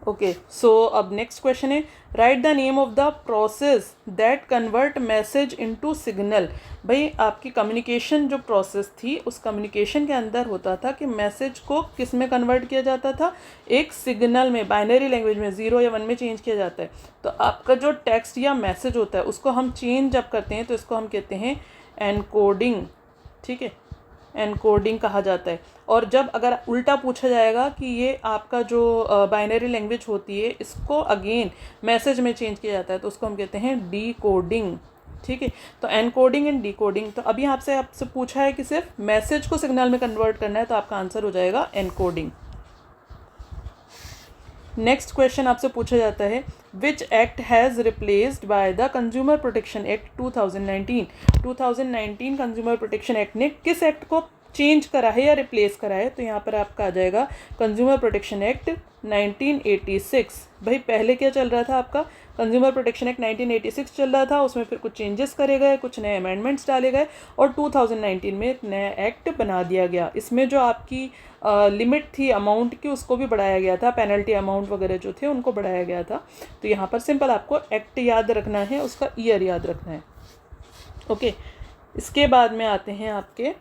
A: ओके, सो अब नेक्स्ट क्वेश्चन है right the name of the process that convert message into signal. भाई आपकी कम्युनिकेशन जो प्रोसेस थी उस कम्युनिकेशन के अंदर होता था कि मैसेज को किस में कन्वर्ट किया जाता था, एक सिग्नल में, बाइनरी लैंग्वेज में 0 या 1 में चेंज किया जाता है। तो आपका जो टेक्स्ट या मैसेज होता है उसको हम चेंज जब करते हैं तो इसको हम कहते हैं एनकोडिंग। ठीक है, एनकोडिंग कहा जाता है। और जब अगर उल्टा पूछा जाएगा कि ये आपका जो बाइनरी लैंग्वेज होती है इसको अगेन मैसेज में चेंज किया जाता है तो उसको हम कहते हैं डीकोडिंग। ठीक है, तो एनकोडिंग एंड डीकोडिंग। तो अभी आपसे पूछा है कि सिर्फ मैसेज को सिग्नल में कन्वर्ट करना है, तो आपका आंसर हो जाएगा एनकोडिंग। नेक्स्ट क्वेश्चन आपसे पूछा जाता है which act has replaced by the consumer protection act 2019। 2019 consumer protection act ने किस एक्ट को चेंज करा है या रिप्लेस करा है? तो यहाँ पर आपका आ जाएगा कंज्यूमर प्रोटेक्शन एक्ट 1986। भाई पहले क्या चल रहा था आपका, कंज्यूमर प्रोटेक्शन एक्ट 1986 चल रहा था, उसमें फिर कुछ चेंजेस करे गए, कुछ नए अमेंडमेंट्स डाले गए और 2019 में एक नया एक्ट बना दिया गया। इसमें जो आपकी लिमिट थी अमाउंट की उसको भी बढ़ाया गया था, पेनल्टी अमाउंट वगैरह जो थे उनको बढ़ाया गया था। तो यहाँ पर सिंपल आपको एक्ट याद रखना है, उसका ईयर याद रखना है। ओके, इसके बाद में आते हैं आपके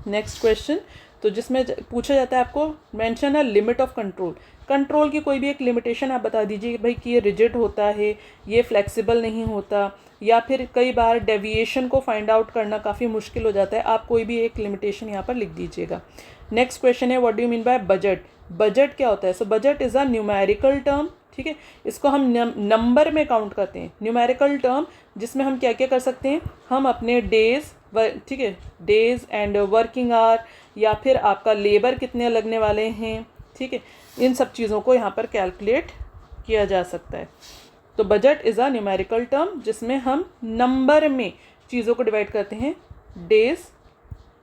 A: नेक्स्ट क्वेश्चन, तो जिसमें पूछा जाता है आपको mention a limit of control. Control की कोई भी एक लिमिटेशन आप बता दीजिए भाई कि ये रिजिड होता है, ये फ्लेक्सिबल नहीं होता, या फिर कई बार डेविएशन को फाइंड आउट करना काफ़ी मुश्किल हो जाता है। आप कोई भी एक लिमिटेशन यहाँ पर लिख दीजिएगा। नेक्स्ट क्वेश्चन है what do you mean by budget. Budget क्या होता है? So budget is a numerical term. ठीक है, इसको हम नंबर में काउंट करते हैं, न्यूमेरिकल टर्म, जिसमें हम क्या क्या कर सकते हैं, हम अपने डेज़, ठीक है, डेज़ एंड वर्किंग आवर, या फिर आपका लेबर कितने लगने वाले हैं, ठीक है, इन सब चीज़ों को यहाँ पर कैलकुलेट किया जा सकता है। तो budget is a numerical term जिसमें हम नंबर में चीज़ों को डिवाइड करते हैं, डेज़,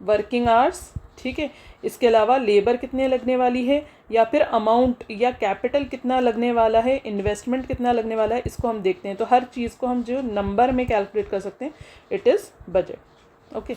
A: वर्किंग आवर्स, ठीक है, इसके अलावा लेबर कितने लगने वाली है, या फिर अमाउंट या कैपिटल कितना लगने वाला है, इन्वेस्टमेंट कितना लगने वाला है, इसको हम देखते हैं। तो हर चीज़ को हम जो नंबर में कैलकुलेट कर सकते हैं, it is budget. Okay,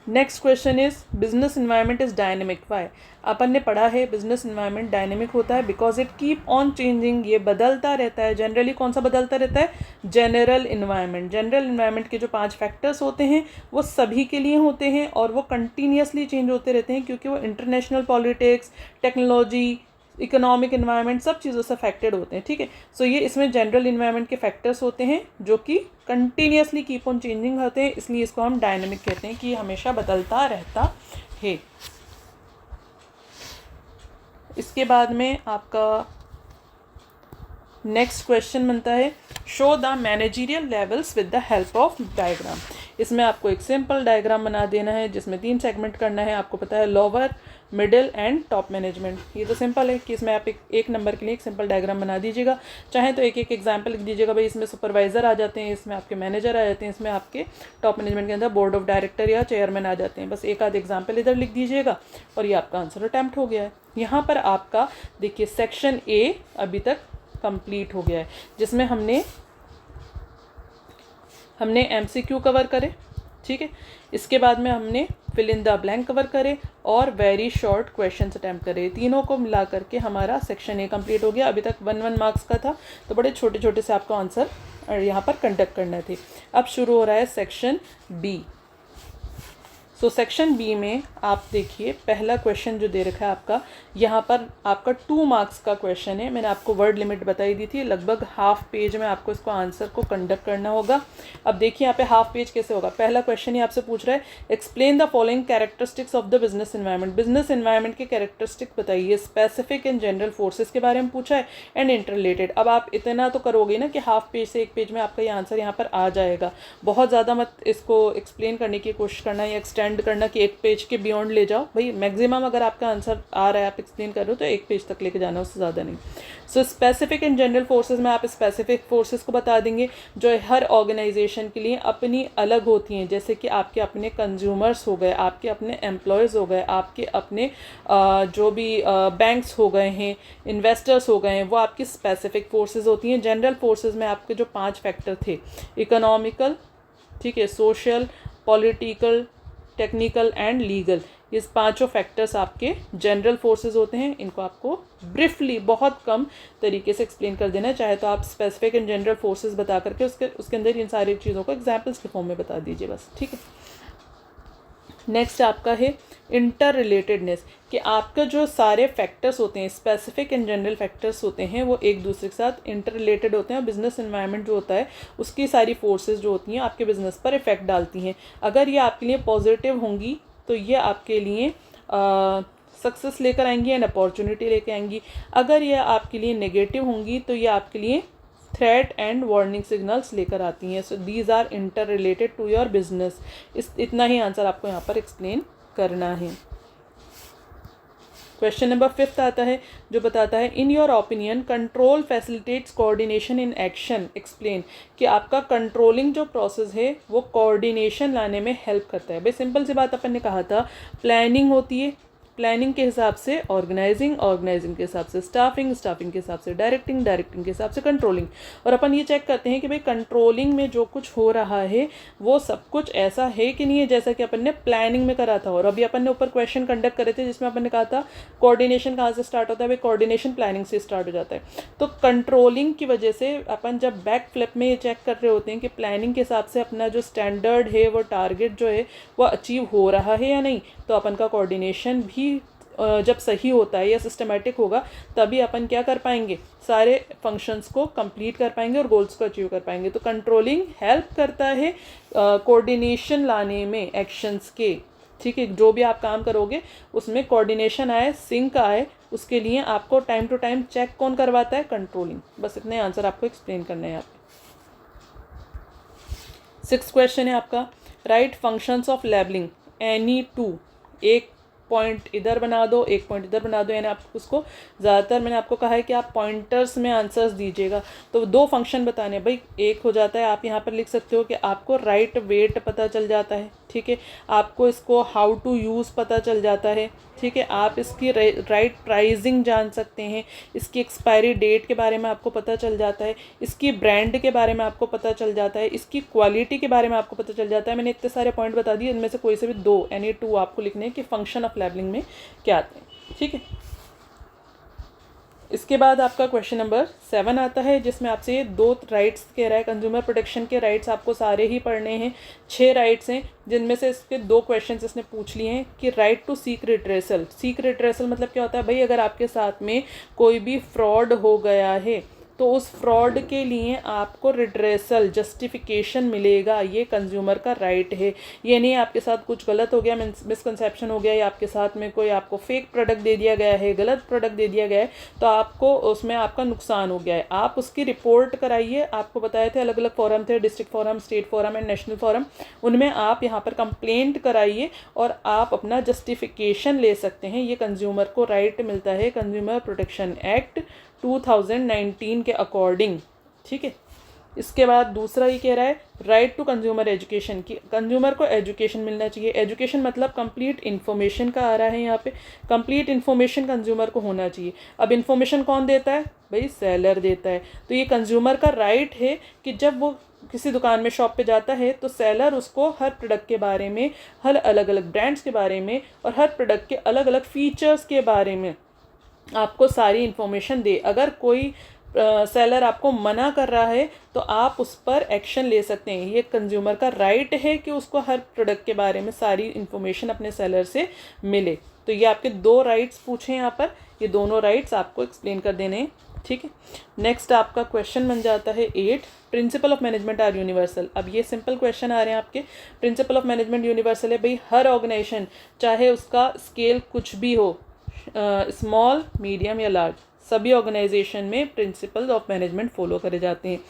A: next question is business environment is dynamic. Why? अपन ने पढ़ा है बिजनेस इन्वायरमेंट डायनेमिक होता है because it keep on changing, ये बदलता रहता है। जनरली कौन सा बदलता रहता है? General environment. जनरल इन्वायरमेंट के जो 5 फैक्टर्स होते हैं वो सभी के लिए होते हैं और वो कंटिन्यूसली चेंज होते रहते हैं, क्योंकि वो international politics, technology, economic environment सब चीज़ों से अफेक्टेड होते हैं। ठीक है, सो ये इसमें जनरल इन्वायरमेंट के फैक्टर्स होते हैं जो कि कंटिन्यूसली कीप ऑन चेंजिंग होते हैं, इसलिए इसको हम डायनेमिक कहते हैं कि ये हमेशा बदलता रहता है। इसके बाद में आपका नेक्स्ट क्वेश्चन बनता है show the managerial levels with the help of diagram. इसमें आपको एक सिंपल डायग्राम बना देना है जिसमें 3 सेगमेंट करना है। आपको पता है lower, middle and top management. ये तो सिंपल है कि इसमें आप एक नंबर के लिए एक सिंपल डायग्राम बना दीजिएगा। चाहे तो एक एक एग्जांपल लिख दीजिएगा, भाई इसमें सुपरवाइजर आ जाते हैं, इसमें आपके मैनेजर आ जाते हैं, इसमें आपके टॉप मैनेजमेंट के अंदर बोर्ड ऑफ डायरेक्टर या चेयरमैन आ जाते हैं। बस एक आध एग्जाम्पल इधर लिख दीजिएगा और ये आपका आंसर अटैम्प्ट हो गया है। यहाँ पर आपका देखिए सेक्शन ए अभी तक कंप्लीट हो गया है, जिसमें हमने हमने MCQ कवर करे, ठीक है। इसके बाद में हमने fill in the blank cover करे और वेरी शॉर्ट क्वेश्चंस अटैम्प्ट करे। तीनों को मिला करके हमारा सेक्शन ए कंप्लीट हो गया। अभी तक 1 मार्क्स का था, तो बड़े छोटे छोटे से आपको आंसर यहाँ पर कंडक्ट करने थे। अब शुरू हो रहा है section B. So section B में आप देखिए पहला क्वेश्चन जो दे रखा है आपका, यहाँ पर आपका 2 मार्क्स का क्वेश्चन है। मैंने आपको वर्ड लिमिट बताई दी थी, लगभग हाफ पेज में आपको इसको आंसर को कंडक्ट करना होगा। अब देखिए यहाँ पे हाफ पेज कैसे होगा। पहला क्वेश्चन ही आपसे पूछ रहा है explain the following characteristics of the business environment. Business environment के कैरेक्टरिस्टिक बताइए। स्पेसिफिक एंड जनरल फोर्सेस के बारे में पूछा है एंड इंटर रिलेटेड। अब आप इतना तो करोगे ना कि हाफ पेज से 1 पेज में आपका ये आंसर यहाँ पर आ जाएगा। बहुत ज़्यादा मत इसको एक्सप्लेन करने की कोशिश करना या एक्सटेंड करना कि 1 पेज के बियॉन्ड ले जाओ। भाई मैक्सिमम अगर आपका आंसर आ रहा है, आप एक्सप्लेन कर रहे हो, तो 1 पेज तक लेके जाना, उससे ज़्यादा नहीं। So specific and general forces में आप स्पेसिफिक फोर्सेस को बता देंगे जो हर ऑर्गेनाइजेशन के लिए अपनी अलग होती हैं। जैसे कि आपके अपने कंज्यूमर्स हो गए, आपके अपने एम्प्लॉयज़ हो गए, आपके अपने जो भी बैंक्स हो गए हैं, इन्वेस्टर्स हो गए हैं, वो आपकी स्पेसिफिक फोर्सेस होती हैं। जनरल फोर्सेस में आपके जो 5 फैक्टर थे, इकोनॉमिकल, ठीक है, social, political, technical and legal, ये 5 फैक्टर्स आपके जनरल फोर्सेस होते हैं। इनको आपको ब्रीफली बहुत कम तरीके से एक्सप्लेन कर देना है। चाहे तो आप स्पेसिफिक एंड जनरल फोर्सेस बता करके उसके अंदर इन सारी चीज़ों को एग्जाम्पल्स के फॉर्म में बता दीजिए बस, ठीक है। नेक्स्ट आपका है इंटर रिलेटेडनेस, कि आपका जो सारे फैक्टर्स होते हैं, स्पेसिफिक एंड जनरल फैक्टर्स होते हैं, वो एक दूसरे के साथ इंटर रिलेटेड होते हैं। बिजनेस एनवायरनमेंट जो होता है उसकी सारी फोर्सेस जो होती हैं आपके बिजनेस पर इफेक्ट डालती हैं। अगर ये आपके लिए पॉजिटिव होंगी तो ये आपके लिए सक्सेस लेकर आएंगी एंड अपॉर्चुनिटी लेकर आएंगी। अगर ये आपके लिए नेगेटिव होंगी तो ये आपके लिए थ्रेट एंड वार्निंग सिग्नल्स लेकर आती हैं। So these are interrelated to your business. इतना ही आंसर आपको यहाँ पर एक्सप्लेन करना है। क्वेश्चन नंबर 5 आता है जो बताता है in your opinion control facilitates coordination in action, explain, कि आपका कंट्रोलिंग जो प्रोसेस है वो कोऑर्डिनेशन लाने में हेल्प करता है। भाई सिंपल सी बात अपन ने कहा था, प्लानिंग होती है, प्लानिंग के हिसाब से ऑर्गेनाइजिंग, ऑर्गेनाइजिंग के हिसाब से स्टाफिंग, स्टाफिंग के हिसाब से डायरेक्टिंग, डायरेक्टिंग के हिसाब से कंट्रोलिंग। और अपन ये चेक करते हैं कि भाई कंट्रोलिंग में जो कुछ हो रहा है वो सब कुछ ऐसा है कि नहीं है जैसा कि अपन ने प्लानिंग में करा था। और अभी अपन ने ऊपर क्वेश्चन कंडक्ट करे थे जिसमें अपन ने कहा था कोऑर्डिनेशन कहाँ से स्टार्ट होता है, भाई कोऑर्डिनेशन प्लानिंग से स्टार्ट हो जाता है। तो कंट्रोलिंग की वजह से अपन जब बैक फ्लिप में ये चेक कर रहे होते हैं कि प्लानिंग के हिसाब से अपना जो स्टैंडर्ड है, वो टारगेट जो है वो अचीव हो रहा है या नहीं, तो अपन का कोऑर्डिनेशन भी जब सही होता है या सिस्टमेटिक होगा तभी अपन क्या कर पाएंगे, सारे फंक्शंस को कंप्लीट कर पाएंगे और गोल्स को अचीव कर पाएंगे। तो कंट्रोलिंग हेल्प करता है कोऑर्डिनेशन लाने में एक्शंस के, ठीक है। जो भी आप काम करोगे उसमें कोऑर्डिनेशन आए, सिंक आए, उसके लिए आपको टाइम टू टाइम चेक कौन करवाता है, कंट्रोलिंग। बस इतने आंसर आपको एक्सप्लेन करने हैं यहाँ पे। 6th क्वेश्चन है आपका, right functions of labelling any two, एक पॉइंट इधर बना दो, एक पॉइंट इधर बना दो, यानी आप उसको ज़्यादातर मैंने आपको कहा है कि आप पॉइंटर्स में आंसर्स दीजिएगा। तो 2 फंक्शन बताने हैं भाई। एक हो जाता है, आप यहाँ पर लिख सकते हो कि आपको राइट वेट पता चल जाता है, ठीक है। आपको इसको हाउ टू यूज़ पता चल जाता है, ठीक है। आप इसकी राइट प्राइसिंग जान सकते हैं, इसकी एक्सपायरी डेट के बारे में आपको पता चल जाता है, इसकी ब्रांड के बारे में आपको पता चल जाता है, इसकी क्वालिटी के बारे में आपको पता चल जाता है। मैंने इतने सारे पॉइंट बता दिए, इनमें से कोई से भी 2 यानी 2 आपको लिखने हैं कि फंक्शन ऑफ लेबलिंग में क्या आते हैं, ठीक है। इसके बाद आपका क्वेश्चन नंबर 7 आता है जिसमें आपसे ये 2 राइट्स कह रहा है। कंज्यूमर प्रोटेक्शन के राइट्स आपको सारे ही पढ़ने हैं। 6 राइट्स हैं जिनमें से इसके 2 क्वेश्चंस इसने पूछ लिए हैं कि right to seek redressal. Seek redressal मतलब क्या होता है भाई, अगर आपके साथ में कोई भी फ्रॉड हो गया है तो उस फ्रॉड के लिए आपको रिड्रेसल, जस्टिफिकेशन मिलेगा, ये कंज्यूमर का राइट है। ये नहीं आपके साथ कुछ गलत हो गया, मिसकंसेप्शन हो गया, या आपके साथ में कोई आपको फेक प्रोडक्ट दे दिया गया है, गलत प्रोडक्ट दे दिया गया है, तो आपको उसमें आपका नुकसान हो गया है, आप उसकी रिपोर्ट कराइए। आपको बताए थे अलग अलग फोरम थे, district forum, state forum and national forum, उनमें आप यहाँ पर कंप्लेंट कराइए और आप अपना जस्टिफिकेशन ले सकते हैं। ये कंज्यूमर को राइट मिलता है कंज्यूमर प्रोटेक्शन एक्ट 2019 के अकॉर्डिंग, ठीक है। इसके बाद दूसरा ये कह रहा है राइट टू कंज्यूमर एजुकेशन, की कंज्यूमर को एजुकेशन मिलना चाहिए। एजुकेशन मतलब कंप्लीट इन्फॉर्मेशन का आ रहा है यहाँ पे, कंप्लीट इन्फॉर्मेशन कंज्यूमर को होना चाहिए। अब इन्फॉर्मेशन कौन देता है भाई, सेलर देता है। तो ये कंज्यूमर का राइट है कि जब वो किसी दुकान में शॉप पे जाता है तो सेलर उसको हर प्रोडक्ट के बारे में, हर अलग अलग ब्रांड्स के बारे में और हर प्रोडक्ट के अलग अलग फीचर्स के बारे में आपको सारी इन्फॉर्मेशन दे। अगर कोई सेलर आपको मना कर रहा है तो आप उस पर एक्शन ले सकते हैं। ये कंज्यूमर का राइट है कि उसको हर प्रोडक्ट के बारे में सारी इन्फॉर्मेशन अपने सेलर से मिले। तो ये आपके दो राइट्स पूछे यहाँ पर, ये दोनों राइट्स आपको एक्सप्लेन कर देने हैं, ठीक है। नेक्स्ट आपका क्वेश्चन बन जाता है 8, principle of management are universal. अब ये सिंपल क्वेश्चन आ रहे हैं आपके, प्रिंसिपल ऑफ मैनेजमेंट यूनिवर्सल है भाई, हर ऑर्गेनाइजेशन चाहे उसका स्केल कुछ भी हो, स्मॉल, मीडियम या लार्ज, सभी ऑर्गेनाइजेशन में प्रिंसिपल ऑफ मैनेजमेंट फॉलो करे जाते हैं।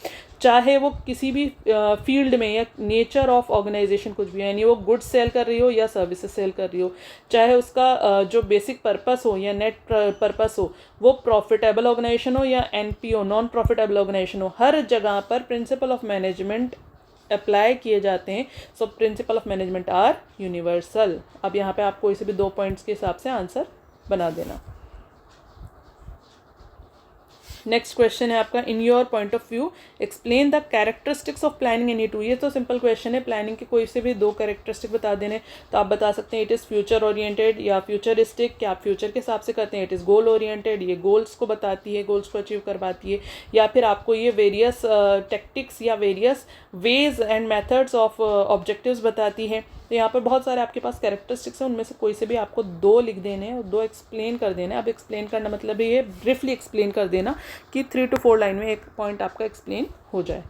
A: चाहे वो किसी भी फील्ड में या नेचर ऑफ ऑर्गेनाइजेशन कुछ भी, यानी वो गुड्स सेल कर रही हो या सर्विसेज सेल कर रही हो, चाहे उसका जो बेसिक पर्पस हो या नेट पर्पस हो, वो प्रॉफिटेबल ऑर्गेनाइजेशन हो या NPO, नॉन प्रॉफिटेबल ऑर्गेनाइजेशन हो, हर जगह पर प्रिंसिपल ऑफ मैनेजमेंट अप्लाई किए जाते हैं। So principle of management are universal. अब यहाँ पे आपको इसे भी 2 पॉइंट्स के हिसाब से आंसर बना देना। नेक्स्ट क्वेश्चन है आपका, in your point of view explain the characteristics of planning any two. ये तो सिंपल क्वेश्चन है, प्लानिंग के कोई से भी 2 कैरेक्टरिस्टिक बता देने। तो आप बता सकते हैं इट इज़ फ्यूचर ओरिएंटेड या फ्यूचरिस्टिक, क्या आप फ्यूचर के हिसाब से करते हैं। इट इज़ गोल ओरिएंटेड, ये गोल्स को बताती है, गोल्स को अचीव करवाती है। या फिर आपको ये वेरियस टेक्टिक्स या various ways and methods of objectives बताती है। तो यहाँ पर बहुत सारे आपके पास कैरेक्टरिस्टिक्स हैं, उनमें से कोई से भी आपको 2 लिख देने हैं और 2 एक्सप्लेन कर देना है। अब एक्सप्लेन करना मतलब ये ब्रीफली एक्सप्लेन कर देना कि 3 to 4 लाइन में एक पॉइंट आपका एक्सप्लेन हो जाए।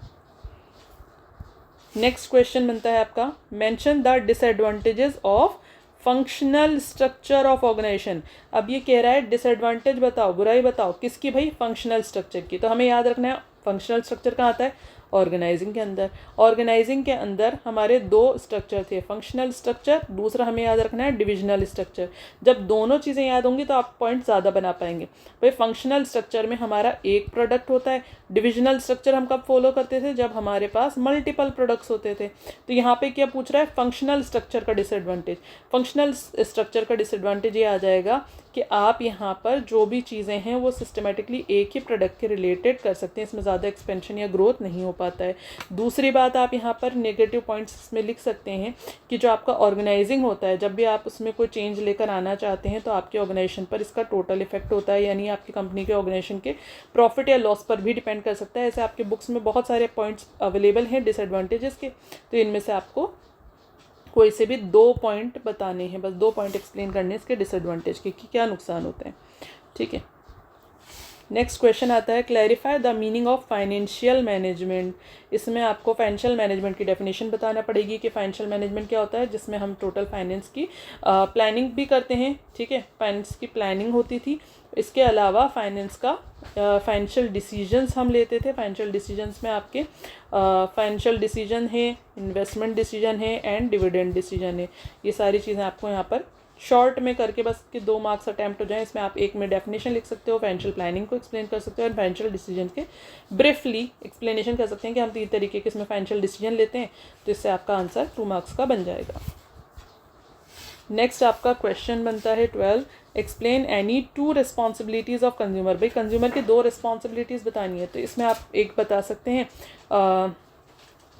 A: नेक्स्ट क्वेश्चन बनता है आपका, mention the disadvantages of functional structure of organization. अब ये कह रहा है डिसएडवांटेज बताओ, बुराई बताओ, किसकी भाई, फंक्शनल स्ट्रक्चर की। तो हमें याद रखना है फंक्शनल स्ट्रक्चर कहाँ आता है, ऑर्गेनाइजिंग के अंदर। ऑर्गेनाइजिंग के अंदर हमारे 2 स्ट्रक्चर थे, फंक्शनल स्ट्रक्चर, दूसरा हमें याद रखना है डिविजनल स्ट्रक्चर। जब दोनों चीज़ें याद होंगी तो आप पॉइंट ज़्यादा बना पाएंगे। भाई फंक्शनल स्ट्रक्चर में हमारा एक प्रोडक्ट होता है, डिविजनल स्ट्रक्चर हम कब फॉलो करते थे, जब हमारे पास मल्टीपल प्रोडक्ट्स होते थे। तो यहाँ पे क्या पूछ रहा है, फंक्शनल स्ट्रक्चर का डिसएडवांटेज। फंक्शनल स्ट्रक्चर का डिसएडवांटेज ये आ जाएगा कि आप यहाँ पर जो भी चीज़ें हैं वो सिस्टमेटिकली एक ही प्रोडक्ट के रिलेटेड कर सकते हैं, इसमें ज़्यादा एक्सपेंशन या ग्रोथ नहीं हो पाता है। दूसरी बात, आप यहाँ पर नेगेटिव पॉइंट्स इसमें लिख सकते हैं कि जो आपका ऑर्गेनाइजिंग होता है, जब भी आप उसमें कोई चेंज लेकर आना चाहते हैं तो आपके ऑर्गेनाइजेशन पर इसका टोटल इफेक्ट होता है, यानी आपकी कंपनी के ऑर्गेनाइजेशन के प्रॉफिट या लॉस पर भी डिपेंड कर सकता है। ऐसे आपके बुक्स में बहुत सारे पॉइंट्स अवेलेबल हैं डिसएडवांटेजेस के, तो इनमें से आपको कोई से भी 2 पॉइंट बताने हैं, बस 2 पॉइंट एक्सप्लेन करने हैं इसके डिसएडवांटेज के कि क्या नुकसान होते हैं, ठीक है। नेक्स्ट क्वेश्चन आता है, clarify the meaning of financial management. इसमें आपको फाइनेंशियल मैनेजमेंट की डेफिनेशन बताना पड़ेगी कि फाइनेंशियल मैनेजमेंट क्या होता है, जिसमें हम टोटल फाइनेंस की प्लानिंग भी करते हैं, ठीक है, फाइनेंस की प्लानिंग होती थी। इसके अलावा फाइनेंस का फाइनेंशियल डिसीजंस हम लेते थे। फाइनेंशियल डिसीजंस में आपके फाइनेंशियल डिसीजन है, इन्वेस्टमेंट डिसीजन है एंड डिविडेंड डिसीजन है। ये सारी चीज़ें आपको यहाँ पर शॉर्ट में करके बस कि 2 मार्क्स अटैम्प्ट हो जाएं। इसमें आप एक में डेफिनेशन लिख सकते हो, फाइनेंशियल प्लानिंग को एक्सप्लेन कर सकते हो और फाइनेंशियल डिसीजन के ब्रीफली एक्सप्लेनेशन कर सकते हैं कि हम 3 तरीके के इसमें फाइनेंशियल डिसीजन लेते हैं। तो इससे आपका आंसर 2 मार्क्स का बन जाएगा। नेक्स्ट आपका क्वेश्चन बनता है 12, explain any 2 responsibilities of consumer. भाई कंज्यूमर की 2 रिस्पॉन्सिबिलिटीज़ बतानी है, तो इसमें आप एक बता सकते हैं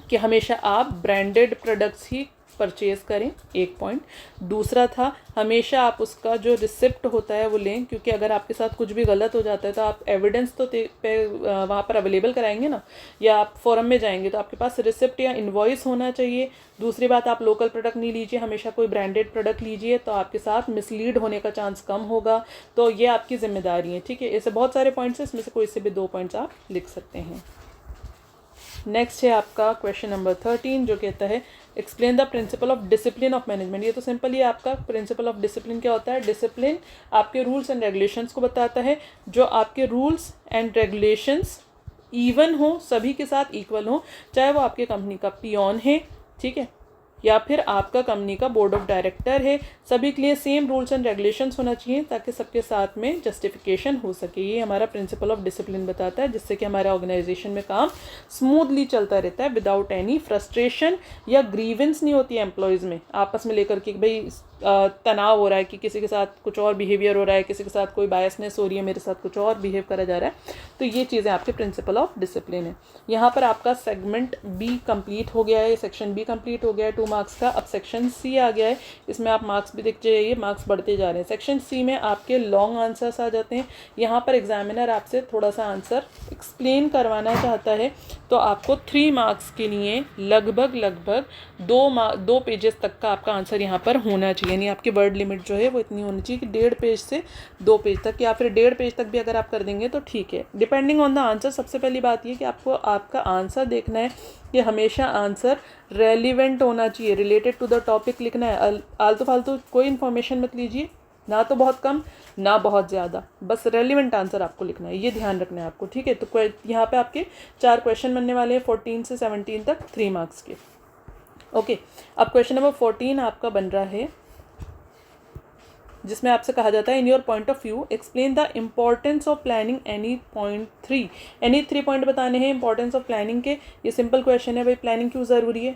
A: कि हमेशा आप ब्रांडेड प्रोडक्ट्स ही परचेज़ करें, 1 पॉइंट। दूसरा था हमेशा आप उसका जो रिसिप्ट होता है वो लें, क्योंकि अगर आपके साथ कुछ भी गलत हो जाता है तो आप एविडेंस तो वहाँ पर अवेलेबल कराएंगे ना, या आप फोरम में जाएंगे तो आपके पास रिसिप्ट या इनवॉइस होना चाहिए। दूसरी बात, आप लोकल प्रोडक्ट नहीं लीजिए, हमेशा कोई ब्रांडेड प्रोडक्ट लीजिए, तो आपके साथ मिसलीड होने का चांस कम होगा। तो ये आपकी जिम्मेदारी है, ठीक है। ऐसे बहुत सारे पॉइंट्स हैं, इसमें से कोई से भी 2 पॉइंट्स आप लिख सकते हैं। नेक्स्ट है आपका क्वेश्चन नंबर 13, जो कहता है explain the principle of discipline of management. ये तो सिंपल ही आपका प्रिंसिपल ऑफ डिसिप्लिन क्या होता है। डिसिप्लिन आपके रूल्स एंड रेगुलेशंस को बताता है, जो आपके रूल्स एंड रेगुलेशंस इवन हो, सभी के साथ इक्वल हो, चाहे वो आपके कंपनी का पियोन है, ठीक है, या फिर आपका कंपनी का बोर्ड ऑफ डायरेक्टर है। सभी के लिए सेम रूल्स एंड रेगुलेशंस होना चाहिए ताकि सबके साथ में जस्टिफिकेशन हो सके। ये हमारा प्रिंसिपल ऑफ डिसिप्लिन बताता है, जिससे कि हमारे ऑर्गेनाइजेशन में काम स्मूथली चलता रहता है विदाउट एनी फ्रस्ट्रेशन या ग्रीवेंस नहीं होती है एम्प्लॉयज़ में आपस में लेकर के भाई तनाव हो रहा है कि किसी के साथ कुछ और बिहेवियर हो रहा है, किसी के साथ कोई बायसनेस हो रही है, मेरे साथ कुछ और बिहेव करा जा रहा है। तो ये चीज़ें आपके प्रिंसिपल ऑफ डिसिप्लिन है। यहाँ पर आपका सेगमेंट बी कंप्लीट हो गया है, सेक्शन बी कंप्लीट हो गया है 2 मार्क्स का। अब सेक्शन सी आ गया है, इसमें आप मार्क्स भी देखते जाइए, मार्क्स बढ़ते जा रहे हैं। सेक्शन सी में आपके लॉन्ग आंसर्स आ जाते हैं। यहाँ पर एग्जामिनर आपसे थोड़ा सा आंसर एक्सप्लेन करवाना चाहता है, तो आपको 3 मार्क्स के लिए लगभग 2 पेजेस तक का आपका आंसर यहाँ पर होना चाहिए। यानी आपकी वर्ड लिमिट जो है वो इतनी होनी चाहिए कि 1.5 पेज से 2 पेज तक, या फिर 1.5 पेज तक भी अगर आप कर देंगे तो ठीक है, डिपेंडिंग ऑन द आंसर। सबसे पहली बात ये कि आपको आपका आंसर देखना है कि हमेशा आंसर रेलिवेंट होना चाहिए, रिलेटेड टू द टॉपिक लिखना है। आलतू फालतू कोई इन्फॉर्मेशन मत लीजिए, ना तो बहुत कम ना बहुत ज़्यादा, बस रेलिवेंट आंसर आपको लिखना है, ये ध्यान रखना है आपको, ठीक है। तो यहाँ पे आपके 4 क्वेश्चन बनने वाले हैं 14 से 17 तक 3 मार्क्स के। ओके, अब क्वेश्चन नंबर 14 आपका बन रहा है, जिसमें आपसे कहा जाता है in your point of view explain the importance of planning any point 3। Any 3 point बताने हैं इंपॉर्टेंस ऑफ प्लानिंग के। ये सिंपल क्वेश्चन है भाई, प्लानिंग क्यों ज़रूरी है?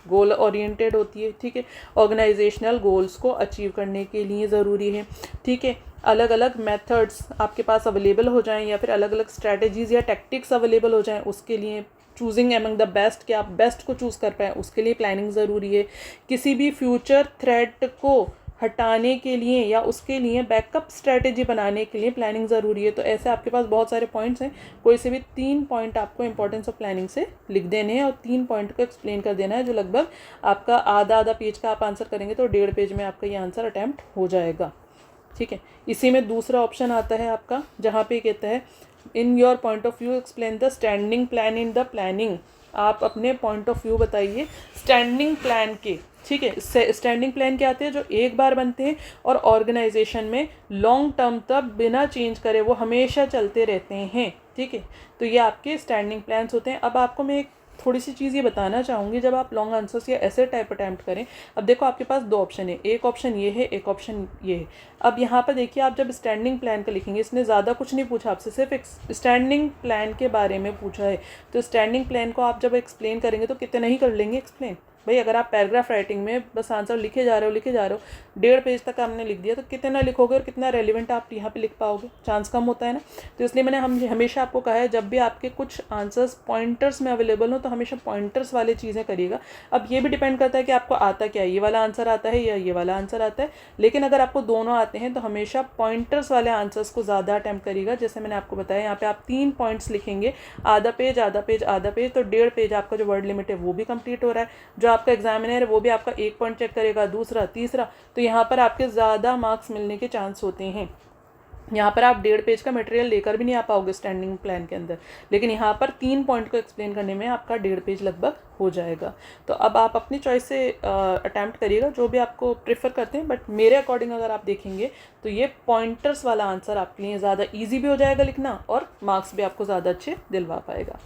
A: गोल ओरिएंटेड होती है, ठीक है, ऑर्गेनाइजेशनल गोल्स को अचीव करने के लिए ज़रूरी है, ठीक है। अलग अलग मेथड्स आपके पास अवेलेबल हो जाएं या फिर अलग अलग स्ट्रैटेजीज़ या टैक्टिक्स अवेलेबल हो जाएं, उसके लिए चूजिंग एमंग द बेस्ट, कि आप बेस्ट को चूज़ कर पाएँ, उसके लिए प्लानिंग ज़रूरी है। किसी भी फ्यूचर थ्रेट को हटाने के लिए या उसके लिए बैकअप स्ट्रैटेजी बनाने के लिए प्लानिंग ज़रूरी है। तो ऐसे आपके पास बहुत सारे पॉइंट्स हैं, कोई से भी 3 पॉइंट आपको इंपॉर्टेंस ऑफ प्लानिंग से लिख देने हैं और 3 पॉइंट को एक्सप्लेन कर देना है, जो लगभग आपका आधा पेज का आप आंसर करेंगे तो 1.5 पेज में आपका ये आंसर अटैम्प्ट हो जाएगा, ठीक है। इसी में दूसरा ऑप्शन आता है आपका, जहाँ पे कहता है in your point of view explain the standing plan in the planning. आप अपने पॉइंट ऑफ व्यू बताइए स्टैंडिंग प्लान के, ठीक है। स्टैंडिंग प्लान क्या आते हैं? जो एक बार बनते हैं और ऑर्गेनाइजेशन में लॉन्ग टर्म तक बिना चेंज करे वो हमेशा चलते रहते हैं, ठीक है। तो ये आपके स्टैंडिंग प्लान्स होते हैं। अब आपको मैं एक थोड़ी सी चीज़ ये बताना चाहूँगी, जब आप लॉन्ग आंसर्स या ऐसे टाइप अटैम्प्ट करें, अब देखो आपके पास 2 ऑप्शन है, एक ऑप्शन ये है, एक ऑप्शन ये है। अब यहाँ पर देखिए, आप जब स्टैंडिंग प्लान का लिखेंगे, इसने ज़्यादा कुछ नहीं पूछा आपसे, सिर्फ एक स्टैंडिंग प्लान के बारे में पूछा है। तो स्टैंडिंग प्लान को आप जब एक्सप्लेन करेंगे तो कितना ही कर लेंगे एक्सप्लेन भाई। अगर आप पैराग्राफ राइटिंग में बस आंसर लिखे जा रहे हो 1.5 पेज तक आपने लिख दिया, तो कितना लिखोगे और कितना रेलिवेंट आप यहाँ पे लिख पाओगे? चांस कम होता है ना। तो इसलिए मैंने हमेशा आपको कहा है, जब भी आपके कुछ आंसर्स पॉइंटर्स में अवेलेबल हो तो हमेशा पॉइंटर्स वाली चीज़ें करिएगा। अब ये भी डिपेंड करता है कि आपको आता क्या है, ये वाला आंसर आता है या ये वाला आंसर आता है। लेकिन अगर आपको दोनों आते हैं तो हमेशा पॉइंटर्स वाले आंसर्स को ज़्यादा अटैम्प्ट करिएगा। जैसे मैंने आपको बताया, यहाँ पे आप 3 पॉइंट्स लिखेंगे, आधा पेज आधा पेज आधा पेज, तो 1.5 पेज आपका जो वर्ड लिमिट है वो भी कंप्लीट हो रहा है। जो आपका एग्जामिनर है वो भी आपका 1 पॉइंट चेक करेगा, दूसरा तीसरा, तो यहाँ पर आपके ज़्यादा मार्क्स मिलने के चांस होते हैं। यहाँ पर आप 1.5 पेज का मटेरियल लेकर भी नहीं आ पाओगे स्टैंडिंग प्लान के अंदर, लेकिन यहाँ पर 3 पॉइंट को एक्सप्लेन करने में आपका 1.5 पेज लगभग हो जाएगा। तो अब आप अपनी चॉइस से अटैम्प्ट करिएगा, जो भी आपको प्रेफर करते हैं। बट मेरे अकॉर्डिंग अगर आप देखेंगे तो ये पॉइंटर्स वाला आंसर आपके लिए ज़्यादा ईजी भी हो जाएगा लिखना, और मार्क्स भी आपको ज़्यादा अच्छे दिलवा पाएगा,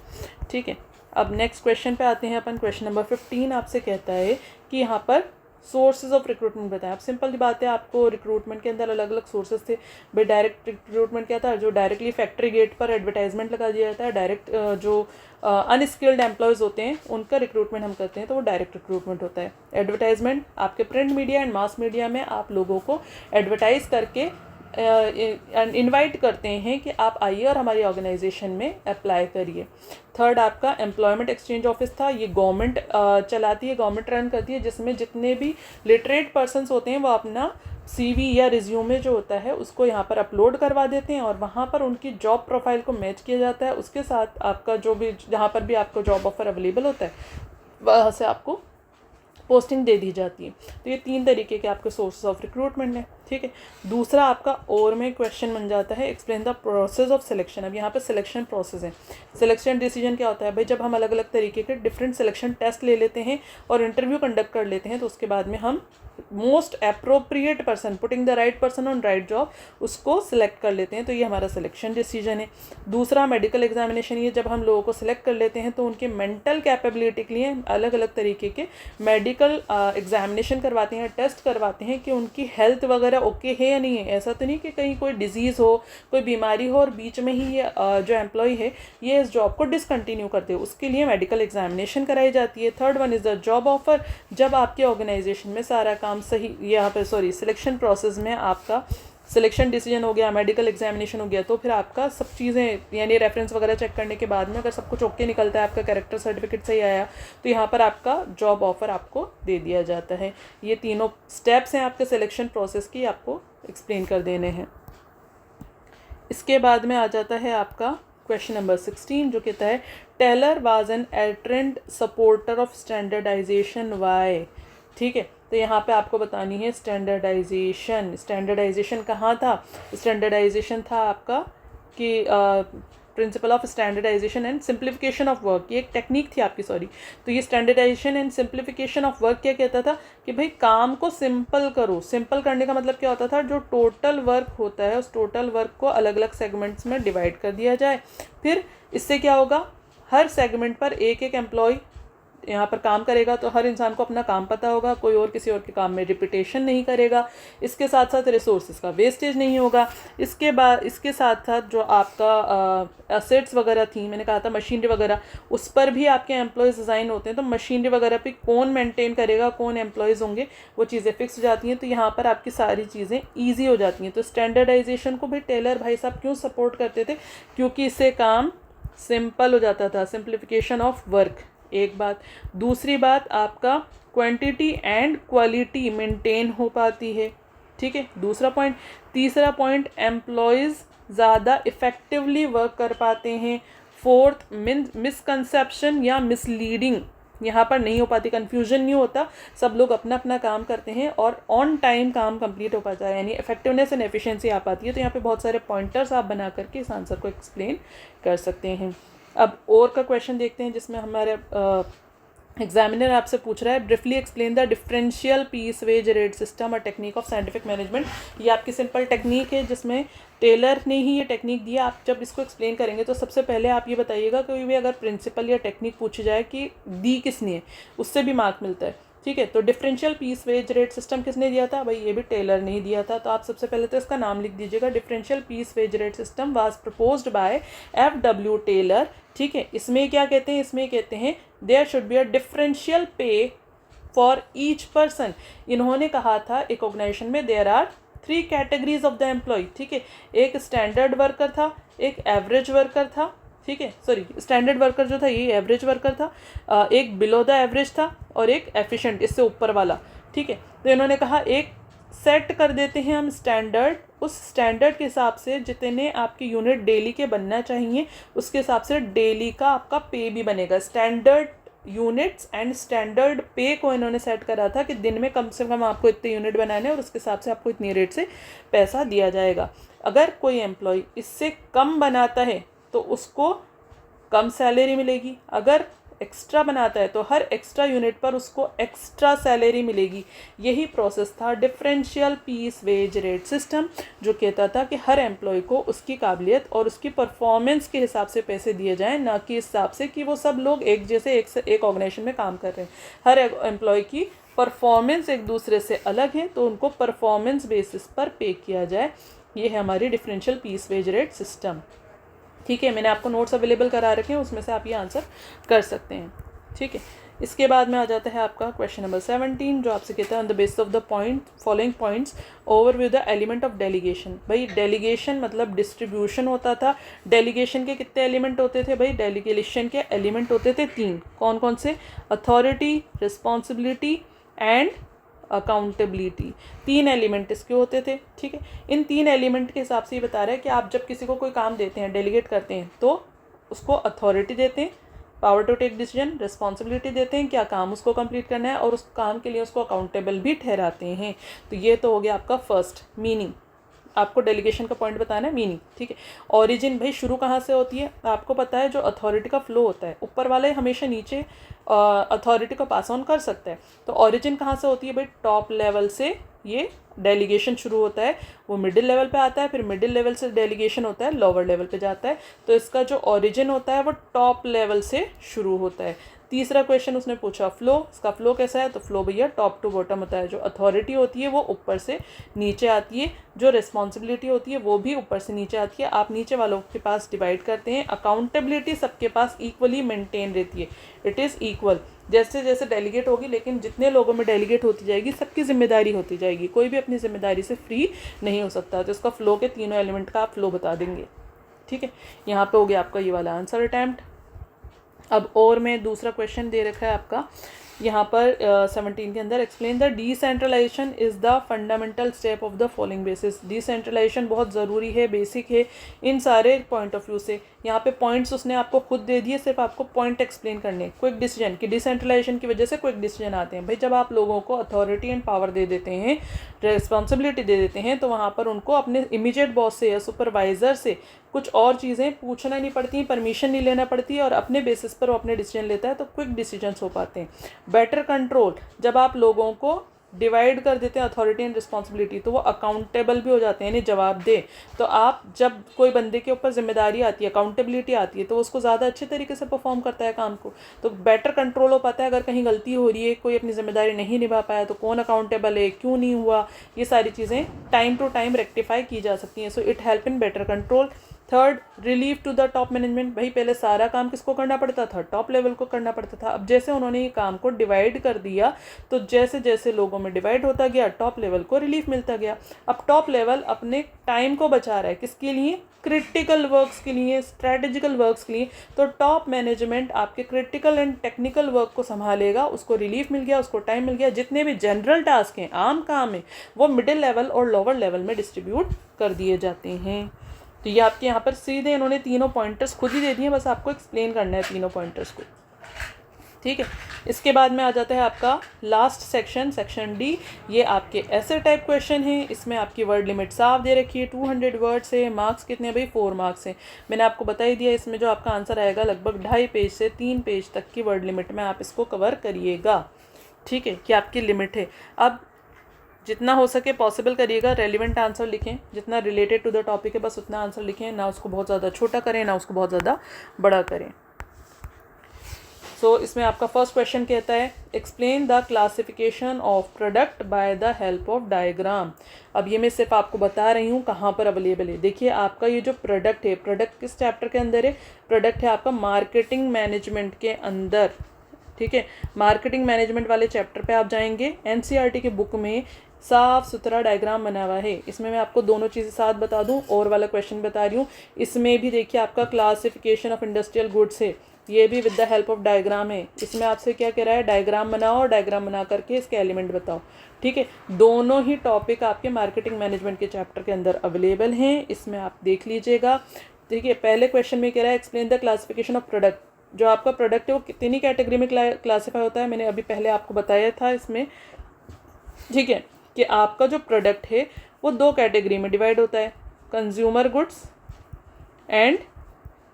A: ठीक है। अब नेक्स्ट क्वेश्चन पे आते हैं अपन। क्वेश्चन नंबर 15 आपसे कहता है कि यहाँ पर सोर्सेज ऑफ रिक्रूटमेंट बताएं। अब सिंपल सी बात है, आपको रिक्रूटमेंट के अंदर अलग अलग सोर्सेज थे भाई। डायरेक्ट रिक्रूटमेंट क्या था? जो डायरेक्टली फैक्ट्री गेट पर एडवर्टाइजमेंट लगा दिया जाता है। डायरेक्ट जो अनस्किल्ड एम्प्लॉयज़ होते हैं उनका रिक्रूटमेंट हम करते हैं, तो वो डायरेक्ट रिक्रूटमेंट होता है। एडवर्टाइजमेंट आपके print media and mass media में आप लोगों को एडवर्टाइज करके इनवाइट करते हैं कि आप आइए और हमारी ऑर्गेनाइजेशन में अप्लाई करिए। थर्ड आपका एम्प्लॉयमेंट एक्सचेंज ऑफिस था। ये गवर्नमेंट चलाती है, गवर्नमेंट रन करती है, जिसमें जितने भी लिटरेट पर्सन्स होते हैं वो अपना CV या रिज्यूमे जो होता है उसको यहाँ पर अपलोड करवा देते हैं और वहाँ पर उनकी जॉब प्रोफाइल को मैच किया जाता है। उसके साथ आपका जो भी जहाँ पर भी आपको जॉब ऑफर अवेलेबल होता है वहाँ से आपको पोस्टिंग दे दी जाती है। तो ये 3 तरीके के आपके सोर्सेज ऑफ रिक्रूटमेंट हैं। ठीक है। दूसरा आपका और में क्वेश्चन बन जाता है explain the process of selection. अब यहाँ पे सिलेक्शन प्रोसेस है। सिलेक्शन डिसीजन क्या होता है भाई, जब हम अलग अलग तरीके के डिफरेंट सिलेक्शन टेस्ट ले लेते हैं और इंटरव्यू कंडक्ट कर लेते हैं, तो उसके बाद में हम most appropriate person, putting the right person on right job, उसको सिलेक्ट कर लेते हैं। तो ये हमारा सिलेक्शन डिसीजन है। दूसरा मेडिकल एग्जामिनेशन, ये जब हम लोगों को सिलेक्ट कर लेते हैं तो उनके मेंटल कैपेबिलिटी के लिए अलग अलग तरीके के मेडिकल एग्जामिनेशन करवाते हैं, टेस्ट करवाते हैं कि उनकी हेल्थ वगैरह ओके है या नहीं है। ऐसा तो नहीं कि कहीं कोई डिजीज़ हो, कोई बीमारी हो और बीच में ही ये जो एम्प्लॉय है ये इस जॉब को डिसकंटिन्यू कर दे, उसके लिए मेडिकल एग्जामिनेशन कराई जाती है। Third one is the job offer, जब आपके ऑर्गेनाइजेशन में सारा काम सही, यहाँ पे सिलेक्शन प्रोसेस में आपका सिलेक्शन डिसीजन हो गया, मेडिकल एग्जामिनेशन हो गया, तो फिर आपका सब चीज़ें यानी रेफरेंस वगैरह चेक करने के बाद में अगर सब कुछ ओके निकलता है, आपका कैरेक्टर सर्टिफिकेट सही आया, तो यहाँ पर आपका जॉब ऑफर आपको दे दिया जाता है। ये तीनों स्टेप्स हैं आपके सिलेक्शन प्रोसेस की, आपको एक्सप्लेन कर देने हैं। इसके बाद में आ जाता है आपका क्वेश्चन नंबर 16, जो कहता है Taylor was an ardent supporter of standardization why. ठीक है, तो यहाँ पे आपको बतानी है स्टैंडर्डाइजेशन। स्टैंडर्डाइजेशन कहाँ था? स्टैंडर्डाइजेशन था आपका कि principle of standardization and simplification of work, ये एक टेक्निक थी आपकी, सॉरी। तो ये standardization and simplification of work क्या कहता था कि भाई काम को सिंपल करो। सिंपल करने का मतलब क्या होता था, जो टोटल वर्क होता है उस टोटल वर्क को अलग अलग सेगमेंट्स में डिवाइड कर दिया जाए। फिर इससे क्या होगा, हर सेगमेंट पर एक एक एम्प्लॉय यहाँ पर काम करेगा, तो हर इंसान को अपना काम पता होगा, कोई और किसी और के काम में रिपीटेशन नहीं करेगा। इसके साथ साथ रिसोर्सेज का वेस्टेज नहीं होगा। इसके बाद इसके साथ साथ जो आपका एसेट्स वगैरह थी, मैंने कहा था मशीनरी वगैरह, उस पर भी आपके एम्प्लॉयज़ डिज़ाइन होते हैं। तो मशीनरी वगैरह पे कौन मेंटेन करेगा, कौन एम्प्लॉयज़ होंगे, वो चीज़ें फिक्स हो जाती हैं। तो यहाँ पर आपकी सारी चीज़ें ईजी हो जाती हैं। तो स्टैंडर्डाइजेशन को भी टेलर भाई साहब क्यों सपोर्ट करते थे? क्योंकि इससे काम सिंपल हो जाता था, सिंप्लीफिकेशन ऑफ वर्क, एक बात। दूसरी बात, आपका क्वांटिटी एंड क्वालिटी मेंटेन हो पाती है। ठीक है, दूसरा पॉइंट। तीसरा पॉइंट, एम्प्लॉयज़ ज़्यादा इफ़ेक्टिवली वर्क कर पाते हैं। फोर्थ, मिसकंसेप्शन या मिसलीडिंग यहाँ पर नहीं हो पाती, कन्फ्यूजन नहीं होता, सब लोग अपना अपना काम करते हैं और ऑन टाइम काम कंप्लीट हो पाता है, यानी इफेक्टिवनेस एंड एफिशिएंसी आ पाती है। तो यहाँ पे बहुत सारे पॉइंटर्स आप बना करके इस आंसर को एक्सप्लेन कर सकते हैं। अब और का क्वेश्चन देखते हैं, जिसमें हमारे एग्जामिनर आपसे पूछ रहा है briefly explain the differential piece wage rate system और टेक्निक ऑफ साइंटिफिक मैनेजमेंट। ये आपकी सिंपल टेक्निक है, जिसमें टेलर ने ही ये टेक्निक दी है। आप जब इसको एक्सप्लेन करेंगे तो सबसे पहले आप ये बताइएगा, कोई भी अगर प्रिंसिपल या टेक्निक पूछी जाए कि दी किसने है, उससे भी मार्क मिलता है। ठीक है, तो differential piece wage rate system किसने दिया था? भाई ये भी टेलर ने ही दिया था। तो आप सबसे पहले तो इसका नाम लिख दीजिएगा, differential piece wage rate system was proposed by F.W. Taylor. ठीक है, इसमें क्या कहते हैं? इसमें कहते हैं there should be a differential pay for each person. इन्होंने कहा था एक ऑर्गेनाइजेशन में there are 3 categories of the employ. ठीक है, एक स्टैंडर्ड वर्कर था, एक एवरेज वर्कर था, ठीक है, सॉरी स्टैंडर्ड वर्कर जो था ये एवरेज वर्कर था, एक बिलो द एवरेज था और एक एफिशिएंट, इससे ऊपर वाला। ठीक है, तो इन्होंने कहा एक सेट कर देते हैं हम स्टैंडर्ड, उस स्टैंडर्ड के हिसाब से जितने आपके यूनिट डेली के बनना चाहिए उसके हिसाब से डेली का आपका पे भी बनेगा। स्टैंडर्ड यूनिट्स एंड स्टैंडर्ड पे को इन्होंने सेट करा था कि दिन में कम से कम आपको इतने यूनिट बनाने और उसके हिसाब से आपको इतनी रेट से पैसा दिया जाएगा। अगर कोई एम्प्लॉय इससे कम बनाता है तो उसको कम सैलरी मिलेगी, अगर एक्स्ट्रा बनाता है तो हर एक्स्ट्रा यूनिट पर उसको एक्स्ट्रा सैलरी मिलेगी। यही प्रोसेस था differential piece wage rate system, जो कहता था कि हर एम्प्लॉय को उसकी काबिलियत और उसकी परफॉर्मेंस के हिसाब से पैसे दिए जाएं, ना कि इस हिसाब से कि वो सब लोग एक जैसे एक ऑर्गेनाइजेशन में काम कर रहे हैं। हर एम्प्लॉय की परफॉर्मेंस एक दूसरे से अलग है, तो उनको परफॉर्मेंस बेसिस पर पे किया जाए। ये है हमारी differential piece wage rate system. ठीक है, मैंने आपको नोट्स अवेलेबल करा रखे हैं, उसमें से आप ये आंसर कर सकते हैं। ठीक है, इसके बाद में आ जाता है आपका क्वेश्चन नंबर 17, जो आपसे कहता है on the basis of the point following points overview the element of delegation. भाई डेलीगेशन मतलब डिस्ट्रीब्यूशन होता था। डेलीगेशन के कितने एलिमेंट होते थे? भाई डेलीगेशन के एलिमेंट होते थे 3। कौन कौन से? Authority, responsibility and accountability. 3 element इसके होते थे। ठीक है, इन 3 एलिमेंट के हिसाब से ये बता रहा है कि आप जब किसी को कोई काम देते हैं, डेलीगेट करते हैं, तो उसको अथॉरिटी देते हैं, power to take decision, responsibility देते हैं, क्या काम उसको कंप्लीट करना है और उस काम के लिए उसको अकाउंटेबल भी ठहराते हैं। तो ये तो हो गया आपका फर्स्ट मीनिंग। आपको डेलीगेशन का पॉइंट बताना है मीनिंग, ठीक है। ओरिजिन भाई शुरू कहाँ से होती है, आपको पता है जो अथॉरिटी का फ्लो होता है ऊपर वाले हमेशा नीचे अथॉरिटी को पास ऑन कर सकता है। तो ओरिजिन कहाँ से होती है भाई, टॉप लेवल से ये डेलीगेशन शुरू होता है, वो मिडिल लेवल पे आता है, फिर मिडिल लेवल से डेलीगेशन होता है, लोअर लेवल पे जाता है। तो इसका जो ओरिजिन होता है वो टॉप लेवल से शुरू होता है। तीसरा क्वेश्चन उसने पूछा फ्लो, इसका फ्लो कैसा है, तो फ्लो भैया टॉप टू बॉटम होता है। जो अथॉरिटी होती है वो ऊपर से नीचे आती है, जो रिस्पॉन्सिबिलिटी होती है वो भी ऊपर से नीचे आती है। आप नीचे वालों के पास डिवाइड करते हैं, अकाउंटेबिलिटी सबके पास इक्वली मेंटेन रहती है, इट इज़ इक्वल। जैसे जैसे डेलीगेट होगी, लेकिन जितने लोगों में डेलीगेट होती जाएगी सबकी जिम्मेदारी होती जाएगी, कोई भी अपनी जिम्मेदारी से फ्री नहीं हो सकता। तो इसका फ्लो के तीनों एलिमेंट का आप फ्लो बता देंगे, ठीक है। यहाँ पे हो गया आपका ये वाला आंसर अटैम्प्ट। अब और में दूसरा क्वेश्चन दे रखा है आपका यहाँ पर 17 के अंदर, explain the decentralization is the fundamental step of the following basis. Decentralization बहुत ज़रूरी है, बेसिक है इन सारे पॉइंट ऑफ व्यू से। यहाँ पे पॉइंट्स उसने आपको खुद दे दिए, सिर्फ आपको पॉइंट एक्सप्लेन करने। क्विक डिसीजन की डिसेंट्रलाइजेशन की वजह से क्विक डिसीजन आते हैं भाई, जब आप लोगों को अथॉरिटी एंड पावर दे देते हैं, रिस्पॉन्सिबिलिटी दे देते हैं, तो वहाँ पर उनको अपने इमीडिएट बॉस से या सुपरवाइज़र से कुछ और चीज़ें पूछना नहीं पड़ती, परमिशन नहीं लेना पड़ती, और अपने बेसिस पर वो अपने डिसीजन लेता है, तो क्विक डिसीजंस हो पाते हैं। बेटर कंट्रोल, जब आप लोगों को डिवाइड कर देते हैं अथॉरिटी एंड रिस्पॉन्सिबिलिटी, तो वो अकाउंटेबल भी हो जाते हैं, यानी जवाब दे। तो आप जब कोई बंदे के ऊपर जिम्मेदारी आती है, अकाउंटेबिलिटी आती है, तो उसको ज़्यादा अच्छे तरीके से परफॉर्म करता है काम को, तो बेटर कंट्रोल हो पाता है। अगर कहीं गलती हो रही है, कोई अपनी जिम्मेदारी नहीं निभा पाया, तो कौन अकाउंटेबल है, क्यों नहीं हुआ, ये सारी चीज़ें टाइम टू टाइम रेक्टिफाई की जा सकती हैं। So it help in better control. Third, relief to the top management, भाई पहले सारा काम किसको करना पड़ता था, टॉप लेवल को करना पड़ता था। अब जैसे उन्होंने ये काम को डिवाइड कर दिया, तो जैसे जैसे लोगों में डिवाइड होता गया, टॉप लेवल को रिलीफ मिलता गया। अब टॉप लेवल अपने टाइम को बचा रहा है, किसके लिए, क्रिटिकल वर्क्स के लिए, स्ट्रैटेजिकल वर्क्स के लिए। तो टॉप मैनेजमेंट आपके क्रिटिकल एंड टेक्निकल वर्क को संभालेगा, उसको रिलीफ मिल गया, उसको टाइम मिल गया। जितने भी जनरल टास्क हैं, आम काम है, वो मिडिल लेवल और लोअर लेवल में डिस्ट्रीब्यूट कर दिए जाते हैं। तो ये आपके यहाँ पर सीधे इन्होंने तीनों पॉइंटर्स खुद ही दे दिए, बस आपको एक्सप्लेन करना है तीनों पॉइंटर्स को, ठीक है। इसके बाद में आ जाता है आपका लास्ट सेक्शन, सेक्शन डी। ये आपके ऐसे टाइप क्वेश्चन हैं, इसमें आपकी वर्ड लिमिट साफ दे रखी है, 200 वर्ड्स है। मार्क्स कितने भाई, 4 मार्क्स हैं। मैंने आपको बता ही दिया, इसमें जो आपका आंसर आएगा लगभग 2.5 पेज से 3 पेज तक की वर्ड लिमिट में आप इसको कवर करिएगा, ठीक है, कि आपकी लिमिट है। अब जितना हो सके पॉसिबल करिएगा, रेलिवेंट आंसर लिखें, जितना रिलेटेड टू द टॉपिक है बस उतना आंसर लिखें, ना उसको बहुत ज़्यादा छोटा करें, ना उसको बहुत ज़्यादा बड़ा करें। सो इसमें आपका फर्स्ट क्वेश्चन कहता है, explain the classification of product by the help of diagram. अब ये मैं सिर्फ आपको बता रही हूँ कहाँ पर अवेलेबल है। देखिए आपका ये जो प्रोडक्ट है, प्रोडक्ट किस चैप्टर के अंदर है, प्रोडक्ट है आपका मार्केटिंग मैनेजमेंट के अंदर, ठीक है। मार्केटिंग मैनेजमेंट वाले चैप्टर पे आप जाएंगे, एनसीईआरटी की बुक में साफ सुथरा डायग्राम बना हुआ है। इसमें मैं आपको दोनों चीज़ें साथ बता दूं, और वाला क्वेश्चन बता रही हूँ। इसमें भी देखिए आपका क्लासिफिकेशन ऑफ इंडस्ट्रियल गुड्स है, ये भी with the help of diagram है। इसमें आपसे क्या कह रहा है, डायग्राम बनाओ और डायग्राम बना करके इसके एलिमेंट बताओ, ठीक है। दोनों ही टॉपिक आपके मार्केटिंग मैनेजमेंट के चैप्टर के अंदर अवेलेबल हैं, इसमें आप देख लीजिएगा, ठीक है। पहले क्वेश्चन में कह रहा है, explain the classification of product. जो आपका प्रोडक्ट है वो कितनी कैटेगरी में क्लासीफाई होता है, मैंने अभी पहले आपको बताया था इसमें, ठीक है, कि आपका जो प्रोडक्ट है वो 2 कैटेगरी में डिवाइड होता है, consumer goods and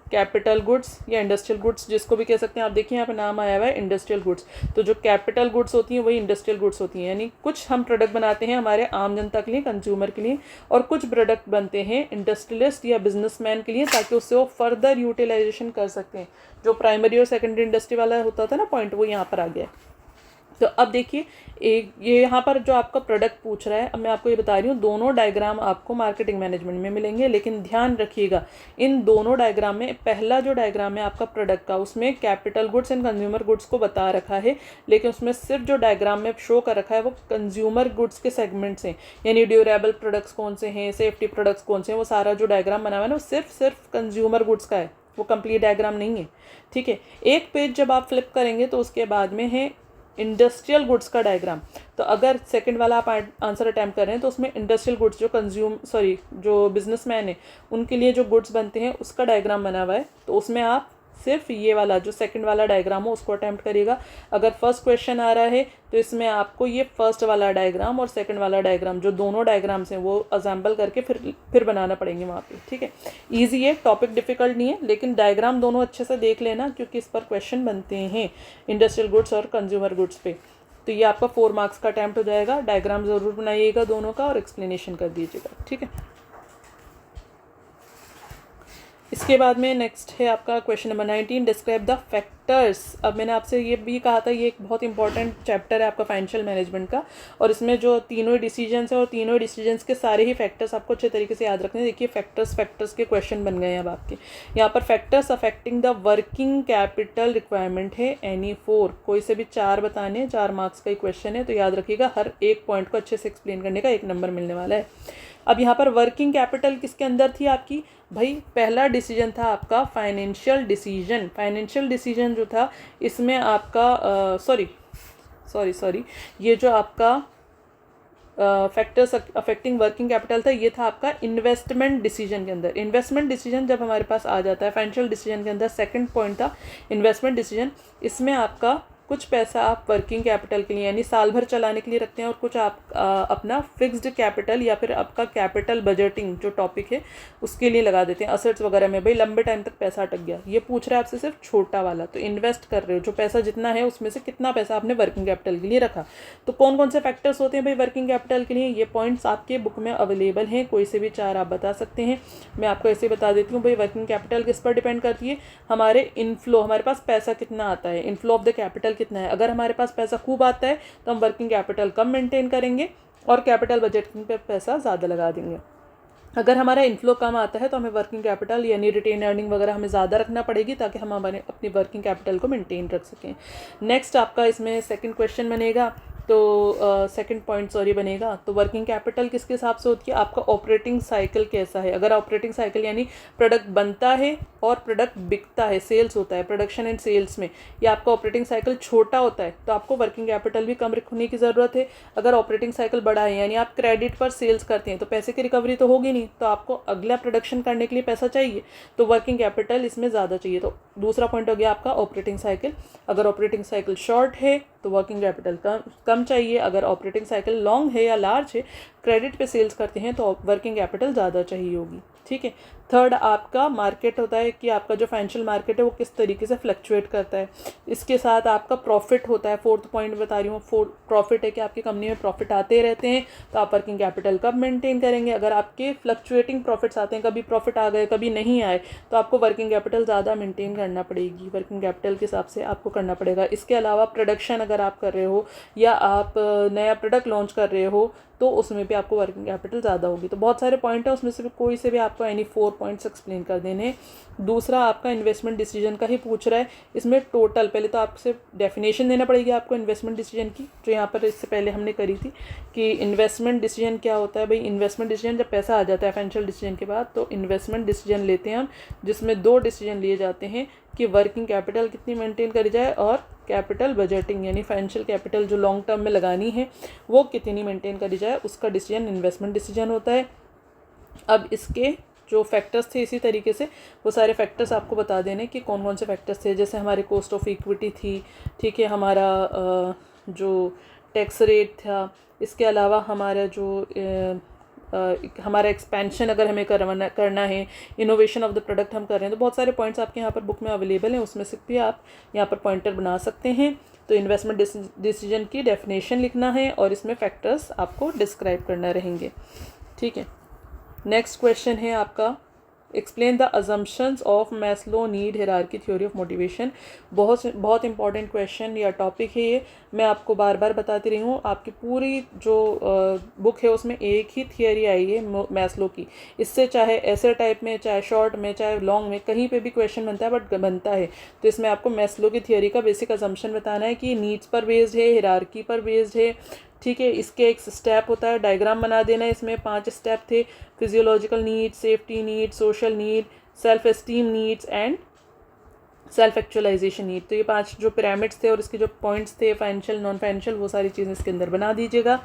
A: capital goods या इंडस्ट्रियल गुड्स, जिसको भी कह सकते हैं आप। देखिए यहाँ पे नाम आया हुआ है इंडस्ट्रियल गुड्स। तो जो कैपिटल गुड्स होती हैं वही इंडस्ट्रियल गुड्स होती हैं, यानी कुछ हम प्रोडक्ट बनाते हैं हमारे आम जनता के लिए, कंज्यूमर के लिए, और कुछ प्रोडक्ट बनते हैं इंडस्ट्रियलिस्ट या बिजनेसमैन के लिए, ताकि उससे वो फर्दर यूटिलाइजेशन कर सकते हैं। जो प्राइमरी और सेकेंडरी इंडस्ट्री वाला होता था ना पॉइंट, वो यहाँ पर आ गया है। तो अब देखिए एक ये यहाँ पर जो आपका प्रोडक्ट पूछ रहा है, अब मैं आपको ये बता रही हूँ, दोनों डायग्राम आपको मार्केटिंग मैनेजमेंट में मिलेंगे, लेकिन ध्यान रखिएगा इन दोनों डायग्राम में, पहला जो डायग्राम है आपका प्रोडक्ट का, उसमें capital goods and consumer goods को बता रखा है, लेकिन उसमें सिर्फ जो डायग्राम में शो कर रखा है वो कंज्यूमर गुड्स के सेगमेंट्स हैं, यानी ड्यूरेबल प्रोडक्ट्स कौन से हैं, सेफ्टी प्रोडक्ट्स कौन से हैं, वो सारा जो डायग्राम बना हुआ है ना वो सिर्फ कंज्यूमर गुड्स का है, वो कंप्लीट डायग्राम नहीं है, ठीक है। एक पेज जब आप फ्लिप करेंगे तो उसके बाद में है इंडस्ट्रियल गुड्स का डायग्राम। तो अगर सेकंड वाला आप आंसर अटैम्प्ट कर रहे हैं तो उसमें इंडस्ट्रियल गुड्स जो बिजनेसमैन है उनके लिए जो गुड्स बनते हैं उसका डायग्राम बना हुआ है, तो उसमें आप सिर्फ ये वाला जो सेकंड वाला डायग्राम हो उसको अटैम्प्ट करिएगा। अगर फर्स्ट क्वेश्चन आ रहा है तो इसमें आपको ये फर्स्ट वाला डायग्राम और सेकंड वाला डायग्राम जो दोनों डायग्राम्स हैं वो असेंबल करके फिर बनाना पड़ेंगे वहाँ पे, ठीक है। ईजी है, टॉपिक डिफिकल्ट नहीं है, लेकिन डायग्राम दोनों अच्छे से देख लेना क्योंकि इस पर क्वेश्चन बनते हैं इंडस्ट्रियल गुड्स और कंज्यूमर गुड्स पे। तो ये आपका 4 मार्क्स का अटैम्प्ट हो जाएगा। डायग्राम ज़रूर बनाइएगा दोनों का और एक्सप्लेनेशन कर दीजिएगा, ठीक है। इसके बाद में नेक्स्ट है आपका question number 19, describe the factors. अब मैंने आपसे ये भी कहा था ये एक बहुत इंपॉर्टेंट चैप्टर है आपका फाइनेंशियल मैनेजमेंट का, और इसमें जो तीनों डिसीजंस है और तीनों डिसीजंस के सारे ही फैक्टर्स आपको अच्छे तरीके से याद रखने। देखिए फैक्टर्स के क्वेश्चन बन गए हैं अब आपके यहाँ पर। Factors affecting the working capital requirement है एनी 4, कोई से भी 4 बताने, 4 मार्क्स का ही क्वेश्चन है, तो याद रखिएगा हर एक पॉइंट को अच्छे से एक्सप्लेन करने का 1 नंबर मिलने वाला है। अब यहाँ पर वर्किंग कैपिटल किसके अंदर थी आपकी, भाई पहला डिसीजन था आपका फाइनेंशियल डिसीजन। फाइनेंशियल डिसीजन जो था इसमें आपका सॉरी ये जो आपका फैक्टर्स अफेक्टिंग वर्किंग कैपिटल था ये था आपका इन्वेस्टमेंट डिसीजन के अंदर। इन्वेस्टमेंट डिसीजन जब हमारे पास आ जाता है फाइनेंशियल डिसीजन के अंदर, सेकंड पॉइंट था इन्वेस्टमेंट डिसीजन। इसमें आपका कुछ पैसा आप वर्किंग कैपिटल के लिए यानी साल भर चलाने के लिए रखते हैं और कुछ आप अपना फिक्स्ड कैपिटल या फिर आपका कैपिटल बजटिंग जो टॉपिक है उसके लिए लगा देते हैं, असेट्स वगैरह में। भाई लंबे टाइम तक पैसा अटक गया, ये पूछ रहा है आपसे सिर्फ छोटा वाला, तो इन्वेस्ट कर रहे हो जो पैसा जितना है उसमें से कितना पैसा आपने वर्किंग कैपिटल के लिए रखा। तो कौन कौन से फैक्टर्स होते हैं भाई वर्किंग कैपिटल के लिए, ये पॉइंट्स आपके बुक में अवेलेबल हैं, कोई से भी 4 आप बता सकते हैं। मैं आपको ऐसे बता देती हूँ भाई वर्किंग कैपिटल किस पर डिपेंड करती है, हमारे इनफ्लो, हमारे पास पैसा कितना आता है, इनफ्लो ऑफ द कैपिटल कितना है। अगर हमारे पास पैसा खूब आता है तो हम वर्किंग कैपिटल कम मेंटेन करेंगे और कैपिटल बजटिंग पे पैसा ज़्यादा लगा देंगे। अगर हमारा इनफ्लो कम आता है तो हमें वर्किंग कैपिटल यानी रिटेन अर्निंग वगैरह हमें ज़्यादा रखना पड़ेगी ताकि हम हमारे अपनी वर्किंग कैपिटल को मेंटेन रख सकें। नेक्स्ट आपका इसमें सेकंड क्वेश्चन बनेगा, तो सेकंड पॉइंट बनेगा, तो वर्किंग कैपिटल किसके हिसाब से होती है, आपका ऑपरेटिंग साइकिल कैसा है। अगर ऑपरेटिंग साइकिल यानी प्रोडक्ट बनता है और प्रोडक्ट बिकता है, सेल्स होता है, प्रोडक्शन एंड सेल्स में, या आपका ऑपरेटिंग साइकिल छोटा होता है तो आपको वर्किंग कैपिटल भी कम रखने की ज़रूरत है। अगर ऑपरेटिंग साइकिल बड़ा है यानी आप क्रेडिट पर सेल्स करते हैं तो पैसे की रिकवरी तो होगी नहीं, तो आपको अगला प्रोडक्शन करने के लिए पैसा चाहिए, तो वर्किंग कैपिटल इसमें ज़्यादा चाहिए। तो दूसरा पॉइंट हो गया आपका ऑपरेटिंग साइकिल। अगर ऑपरेटिंग साइकिल शॉर्ट है तो वर्किंग कैपिटल कम चाहिए। अगर ऑपरेटिंग साइकिल लॉन्ग है या लार्ज है, क्रेडिट पे सेल्स करते हैं तो वर्किंग कैपिटल ज़्यादा चाहिए होगी, ठीक है। थर्ड आपका मार्केट होता है कि आपका जो फाइनेंशियल मार्केट है वो किस तरीके से फ्लक्चुएट करता है। इसके साथ आपका प्रॉफिट होता है, फोर्थ पॉइंट बता रही हूँ, प्रॉफिट है कि आपकी कंपनी में प्रॉफिट आते रहते हैं तो आप वर्किंग कैपिटल कब मेंटेन करेंगे। अगर आपके फ्लक्चुएटिंग प्रॉफिट्स आते हैं, कभी प्रॉफिट आ गए कभी नहीं आए, तो आपको वर्किंग कैपिटल ज़्यादा मेंटेन करना पड़ेगी, वर्किंग कैपिटल के हिसाब से आपको करना पड़ेगा। इसके अलावा प्रोडक्शन अगर आप कर रहे हो या आप नया प्रोडक्ट लॉन्च कर रहे हो तो उसमें भी आपको वर्किंग कैपिटल ज़्यादा होगी। तो बहुत सारे पॉइंट है, उसमें से भी कोई से भी आपको एनी 4 पॉइंट्स एक्सप्लेन कर देने। दूसरा आपका इन्वेस्टमेंट डिसीजन का ही पूछ रहा है, इसमें टोटल पहले तो आपसे डेफिनेशन देना पड़ेगी आपको इन्वेस्टमेंट डिसीजन की, जो यहाँ पर इससे पहले हमने करी थी कि इन्वेस्टमेंट डिसीजन क्या होता है। भाई इन्वेस्टमेंट डिसीजन जब पैसा आ जाता है फाइनेंशियल डिसीजन के बाद तो इन्वेस्टमेंट डिसीजन लेते हैं हम, जिसमें 2 डिसीजन लिए जाते हैं कि वर्किंग कैपिटल कितनी मेंटेन करी जाए और कैपिटल बजटिंग यानी फाइनेंशियल कैपिटल जो लॉन्ग टर्म में लगानी है वो कितनी मेंटेन करी जाए, उसका डिसीजन इन्वेस्टमेंट डिसीजन होता है। अब इसके जो फैक्टर्स थे इसी तरीके से वो सारे फैक्टर्स आपको बता देने कि कौन कौन से फैक्टर्स थे। जैसे हमारे कॉस्ट ऑफ इक्विटी थी, ठीक है, हमारा जो टैक्स रेट था, इसके अलावा हमारा जो हमारा एक्सपेंशन अगर हमें करना है, इनोवेशन ऑफ द प्रोडक्ट हम कर रहे हैं, तो बहुत सारे पॉइंट्स आपके यहाँ पर बुक में अवेलेबल हैं, उसमें से भी आप यहाँ पर पॉइंटर बना सकते हैं। तो इन्वेस्टमेंट डिसीजन की डेफिनेशन लिखना है और इसमें फैक्टर्स आपको डिस्क्राइब करना रहेंगे, ठीक है। नेक्स्ट क्वेश्चन है आपका explain the assumptions of Maslow need hierarchy theory of motivation. बहुत इंपॉर्टेंट क्वेश्चन या टॉपिक है ये, मैं आपको बार बार बताती रही हूँ। आपकी पूरी जो बुक है उसमें एक ही थियोरी आई है मैस्लो की, इससे चाहे ऐसे टाइप में, चाहे शॉर्ट में, चाहे लॉन्ग में, कहीं पे भी क्वेश्चन बनता है बट बनता है। तो इसमें आपको मैस्लो की थियोरी का बेसिक अजम्पशन बताना है कि नीड्स पर बेस्ड है, हायरार्की पर बेस्ड है, ठीक है। इसके एक स्टेप होता है, डायग्राम बना देना है। इसमें 5 स्टेप थे, physiological need, safety need, social need, self esteem needs and self actualization need. तो ये 5 जो पिरामिड्स थे और इसके जो पॉइंट्स थे फाइनेंशियल नॉन फाइनेंशियल वो सारी चीज़ें इसके अंदर बना दीजिएगा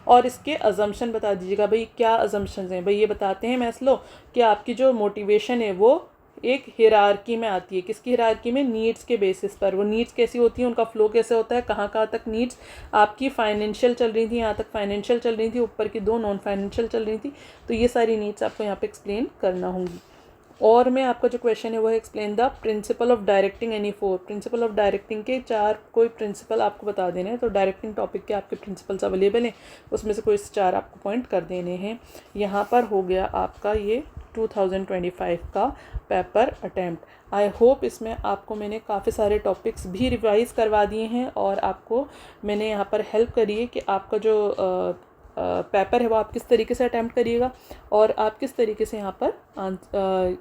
A: और इसके अजम्पशन बता दीजिएगा। भाई क्या अजम्पशंस हैं, भाई ये बताते हैं मैस्लो कि आपकी जो मोटिवेशन है वो एक हिरार्की में आती है। किसकी हिरार्की में? नीड्स के बेसिस पर। वो नीड्स कैसी होती हैं, उनका फ्लो कैसे होता है, कहाँ कहाँ तक नीड्स आपकी फाइनेंशियल चल रही थी, यहाँ तक फाइनेंशियल चल रही थी, ऊपर की 2 नॉन फाइनेंशियल चल रही थी। तो ये सारी नीड्स आपको यहाँ पे एक्सप्लेन करना होंगी। और में आपका जो क्वेश्चन है वो है explain the principle of directing any 4। Principle of directing के 4 कोई प्रिंसिपल आपको बता देने हैं। तो डायरेक्टिंग टॉपिक के आपके प्रिंसिपल्स अवेलेबल हैं, उसमें से कोई 4 आपको पॉइंट कर देने हैं। यहाँ पर हो गया आपका ये 2025 का पेपर अटैम्प्ट। आई होप इसमें आपको मैंने काफ़ी सारे टॉपिक्स भी रिवाइज़ करवा दिए हैं और आपको मैंने यहाँ पर हेल्प करी है कि आपका जो पेपर है वो आप किस तरीके से अटैम्प्ट करिएगा और आप किस तरीके से यहाँ पर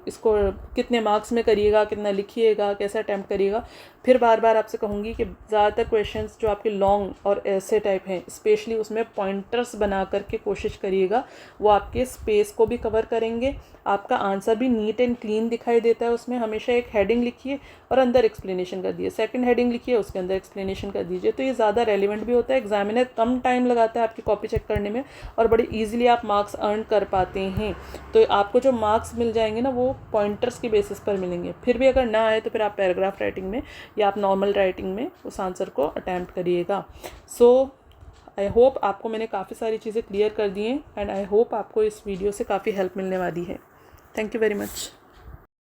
A: इसको कितने मार्क्स में करिएगा, कितना लिखिएगा, कैसे अटैम्प्ट करिएगा। फिर बार बार आपसे कहूँगी कि ज़्यादातर क्वेश्चंस जो आपके लॉन्ग और ऐसे टाइप हैं, स्पेशली उसमें पॉइंटर्स बना करके कोशिश करिएगा। वो आपके स्पेस को भी कवर करेंगे, आपका आंसर भी नीट एंड क्लीन दिखाई देता है। उसमें हमेशा एक हेडिंग लिखिए और अंदर एक्सप्लेनेशन कर दिए, सेकंड हेडिंग लिखिए उसके अंदर एक्सप्लेनेशन कर दीजिए। तो ये ज़्यादा रेलिवेंट भी होता है, एग्जामिनर कम टाइम लगाता है आपकी कॉपी चेक करने में और बड़ी ईजिली आप मार्क्स अर्न कर पाते हैं। तो आपको जो मार्क्स मिल जाएंगे ना वो पॉइंटर्स के बेसिस पर मिलेंगे। फिर भी अगर ना आए तो फिर आप पैराग्राफ राइटिंग में या आप नॉर्मल राइटिंग में उस आंसर को अटैम्प्ट करिएगा। सो आई होप आपको मैंने काफ़ी सारी चीज़ें क्लियर कर दी हैं एंड आई होप आपको इस वीडियो से काफ़ी हेल्प मिलने वाली है। Thank you very much.